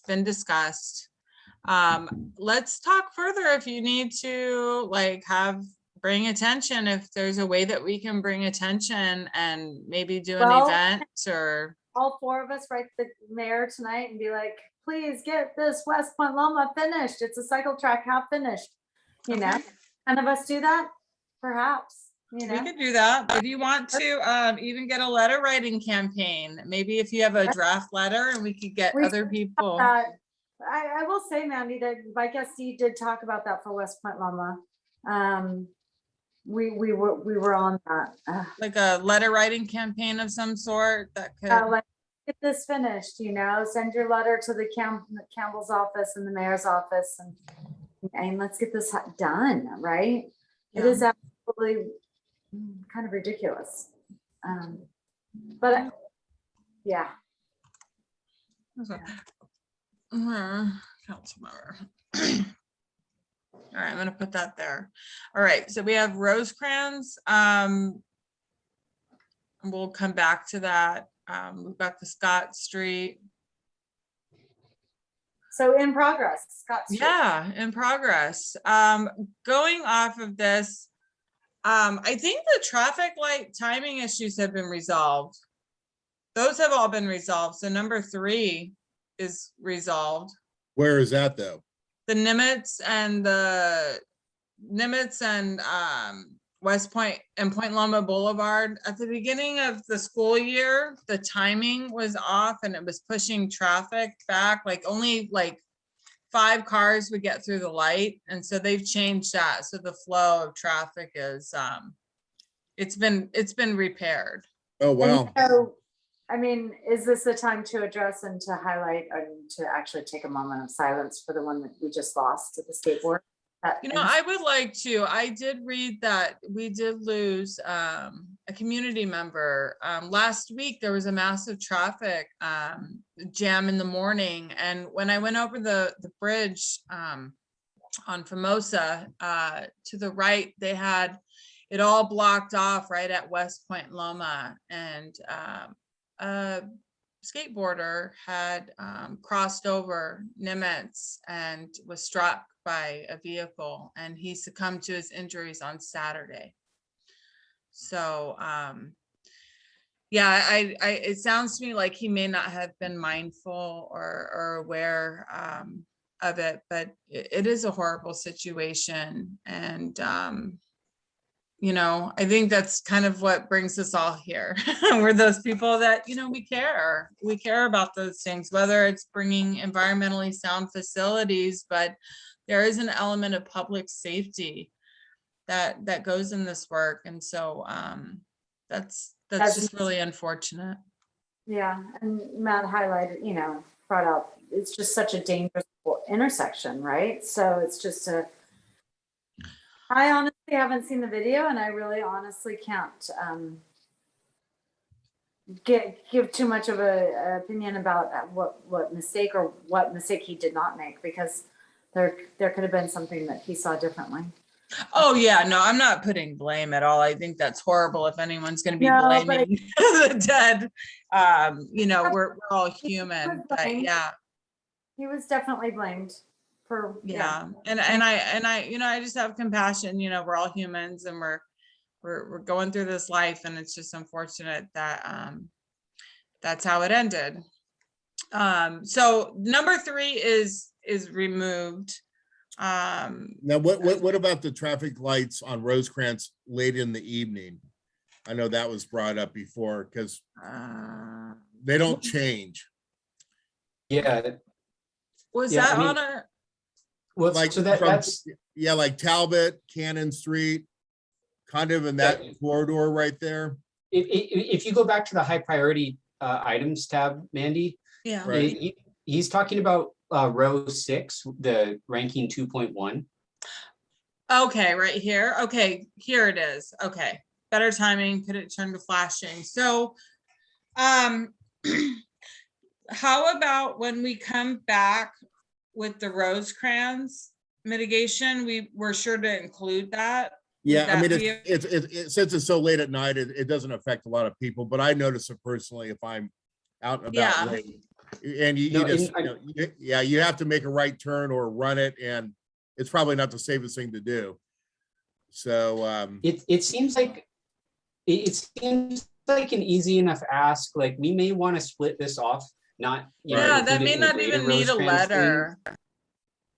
been discussed. Let's talk further if you need to, like, bring attention, if there's a way that we can bring attention and maybe do an event, or all four of us write the mayor tonight and be like, please get this West Point Loma finished. It's a cycle track, half finished. None of us do that, perhaps. We could do that. If you want to even get a letter writing campaign, maybe if you have a draft letter, and we could get other people. I will say, Mandy, that I guess Steve did talk about that for West Point Loma. We were on that. Like a letter writing campaign of some sort that could like, get this finished, send your letter to the Campbell's office and the mayor's office, and let's get this done, right? Yeah. It is absolutely kind of ridiculous. But yeah. Councilmember. All right, I'm going to put that there. All right, so we have Rosecrans. We'll come back to that. We've got the Scott Street. So in progress, Scott Street. Yeah, in progress. Going off of this, I think the traffic light timing issues have been resolved. Those have all been resolved. So number 3 is resolved. Where is that though? The Nimitz and West Point and Point Loma Boulevard. At the beginning of the school year, the timing was off and it was pushing traffic back. Like only 5 cars would get through the light. And so they've changed that. So the flow of traffic is, it's been repaired. Oh, wow. So, I mean, is this the time to address and to highlight and to actually take a moment of silence for the one that we just lost at the skateboard? I would like to. I did read that we did lose a community member. Last week, there was a massive traffic jam in the morning. And when I went over the bridge on Formosa, to the right, it all blocked off right at West Point Loma, and a skateboarder had crossed over Nimitz and was struck by a vehicle, and he succumbed to his injuries on Saturday. So yeah, it sounds to me like he may not have been mindful or aware of it, but it is a horrible situation. And you know, I think that's kind of what brings us all here. We're those people that, you know, we care about those things, whether it's bringing environmentally sound facilities, but there is an element of public safety that goes in this work. And so that's just really unfortunate. Yeah, and Matt highlighted, you know, brought up, it's just such a dangerous intersection, right? So it's just I honestly haven't seen the video, and I really honestly can't give too much of a opinion about what mistake he did not make, because there could have been something that he saw differently. Oh yeah, no, I'm not putting blame at all. I think that's horrible if anyone's going to be No, blaming the dead. You know, we're all human, but yeah. He was definitely blamed for, Yeah. And I, you know, I just have compassion. You know, we're all humans, and we're going through this life, and it's just unfortunate that that's how it ended. So number 3 is removed. Now, what about the traffic lights on Rosecrans late in the evening? I know that was brought up before, because they don't change. Yeah, Was Yeah, that I mean- on our? well, Like so that's, Yeah, like Talbot, Cannon Street, kind of in that corridor right there. if you go back to the high priority items tab, Mandy, Yeah. Right. he's talking about row 6, the ranking 2.1. Okay, right here. Okay, here it is. Okay, better timing. Could it turn to flashing? So, how about when we come back with the Rosecrans mitigation, we're sure to include that? Yeah, I that mean, be since it's so late at night, it doesn't affect a lot of people, but I notice it personally if I'm out and Yeah. about late. And you No, just, and you have to make a right turn or run it, and it's probably not the safest thing to do. So, It seems like an easy enough ask. Like, we may want to split this off, not, you know, Yeah, that include it may in the not greater even need a Rosecrans thing. letter.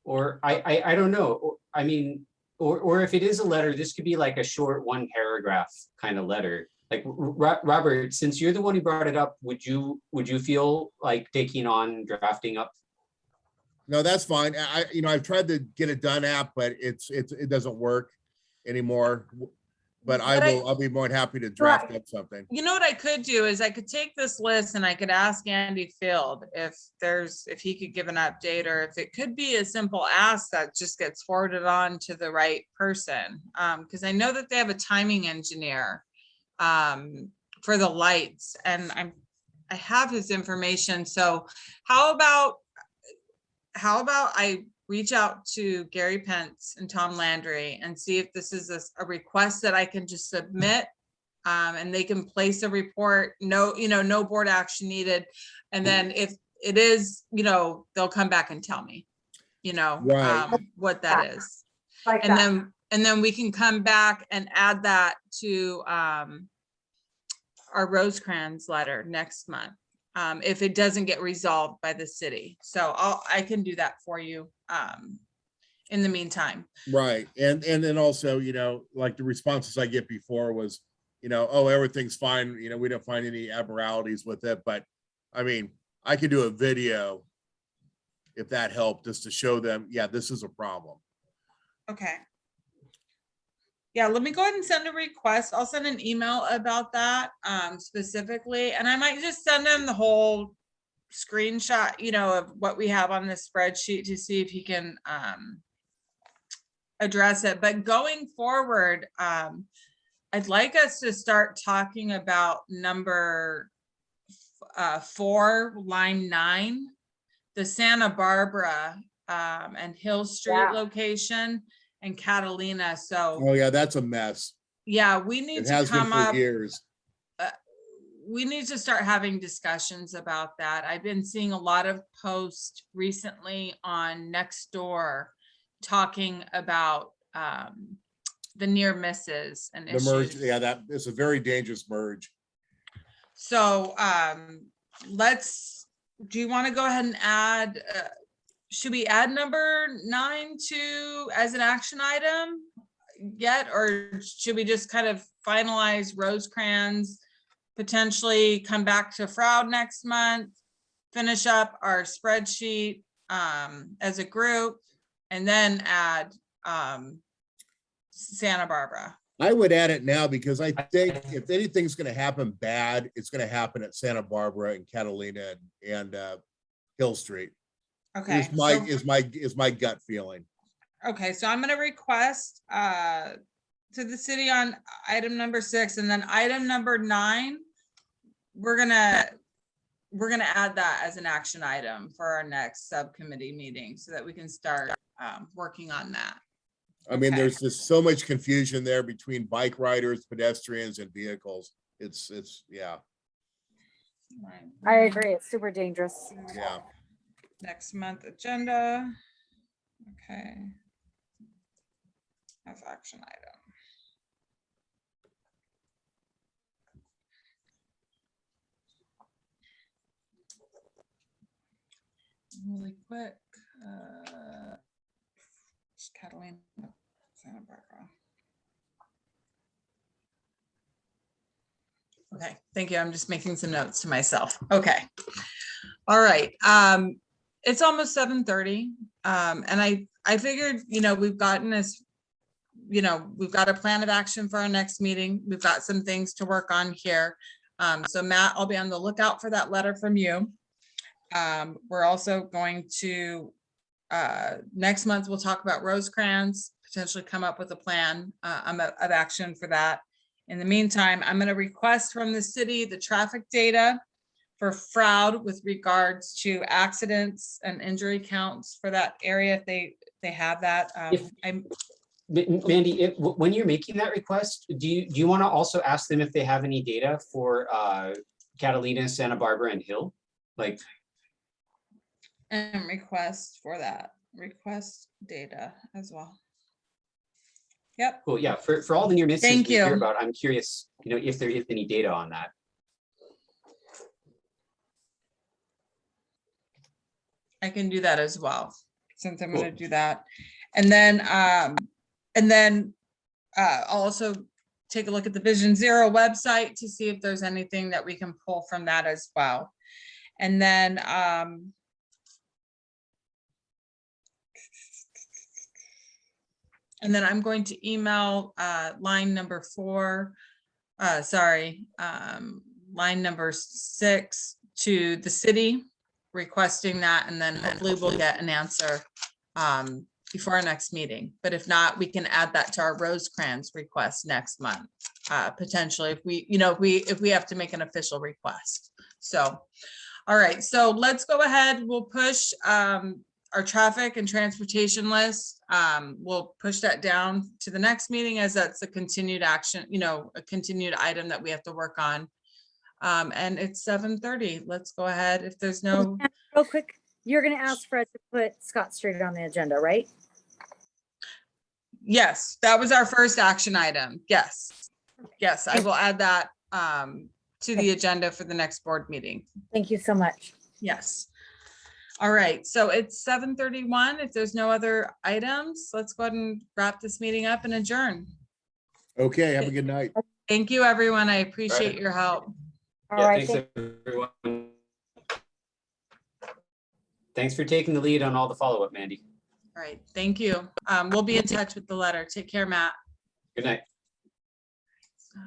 Or I don't know. I mean, or if it is a letter, this could be like a short 1 paragraph kind of letter. Like, Robert, since you're the one who brought it up, would you feel like taking on drafting up? no, that's fine. I've tried to get it done app, but it doesn't work anymore. But I'll be more than happy to draft up something. You know what I could do is I could take this list and I could ask Andy Field if he could give an update, or if it could be a simple ask that just gets forwarded on to the right person. Because I know that they have a timing engineer for the lights, and I have his information. So how about I reach out to Gary Pence and Tom Landry and see if this is a request that I can just submit, and they can place a report, no board action needed. And then if it is, they'll come back and tell me, Right. what that is. like And that. then we can come back and add that to our Rosecrans letter next month, if it doesn't get resolved by the city. So I can do that for you in the meantime. Right. And then also, like the responses I get before was, oh, everything's fine. We don't find any abnormalities with it. But I mean, I could do a video if that helped, just to show them, yeah, this is a problem. Okay. Yeah, let me go ahead and send a request. I'll send an email about that specifically, and I might just send him the whole screenshot, of what we have on this spreadsheet to see if he can address it. But going forward, I'd like us to start talking about number 4, line 9, the Santa Barbara and Hill Street Yeah. location, and Catalina. So Oh yeah, that's a mess. Yeah, we need It to has been come for up, years. we need to start having discussions about that. I've been seeing a lot of posts recently on Nextdoor talking about the near misses and The merge, issues. yeah, that is a very dangerous merge. So do you want to go ahead and add, should we add number 9 to as an action item yet? Or should we just kind of finalize Rosecrans, potentially come back to Froud next month, finish up our spreadsheet as a group, and then add Santa Barbara? I would add it now because I think if anything's gonna happen bad, it's gonna happen at Santa Barbara and Catalina and Hill Street. Okay. Is my gut feeling. Okay, so I'm gonna request to the city on item number 6, and then item number 9, we're gonna add that as an action item for our next subcommittee meeting so that we can start working on that. I mean, Okay. there's just so much confusion there between bike riders, pedestrians and vehicles. It's, yeah, Right. I agree. It's super dangerous. yeah. Next month agenda. Okay. As action item. Really quick. Catalina, Santa Barbara. Okay, thank you. I'm just making some notes to myself. Okay. All right. It's almost 7:30. And I figured, we've gotten this, we've got a plan of action for our next meeting. We've got some things to work on here. So Matt, I'll be on the lookout for that letter from you. We're also going to, next month, we'll talk about Rosecrans, potentially come up with a plan of action for that. In the meantime, I'm going to request from the city the traffic data for Froud with regards to accidents and injury counts for that area if they have that. Mandy, when you're making that request, do you want to also ask them if they have any data for Catalina, Santa Barbara, and Hill? Like, And request for that, request data as well. Yep. cool, yeah, for all the near misses Thank we hear you. about, I'm curious, if there is any data on that. I can do that as well, since I'm Cool. gonna do that. And then I'll also take a look at the Vision Zero website to see if there's anything that we can pull from that as well. And then I'm going to email line number 4, line number 6 to the city requesting that, and then hopefully we'll get an answer before our next meeting. But if not, we can add that to our Rosecrans request next month, potentially if we have to make an official request. So, all right, so let's go ahead. We'll push our traffic and transportation list. We'll push that down to the next meeting as that's a continued action, a continued item that we have to work on. And it's 7:30. Let's go ahead. If there's no, Real quick, you're gonna ask Fred to put Scott Street on the agenda, right? yes, that was our first action item. Yes. Yes, I will add that to the agenda for the next board meeting. Thank you so much. Yes. All right, so it's 7:31. If there's no other items, let's go ahead and wrap this meeting up and adjourn. Okay, have a good night. Thank you, everyone. I appreciate your help. All Yeah, right. thanks, everyone. Thanks for taking the lead on all the follow-up, Mandy. All right, thank you. We'll be in touch with the letter. Take care, Matt. Good night. So-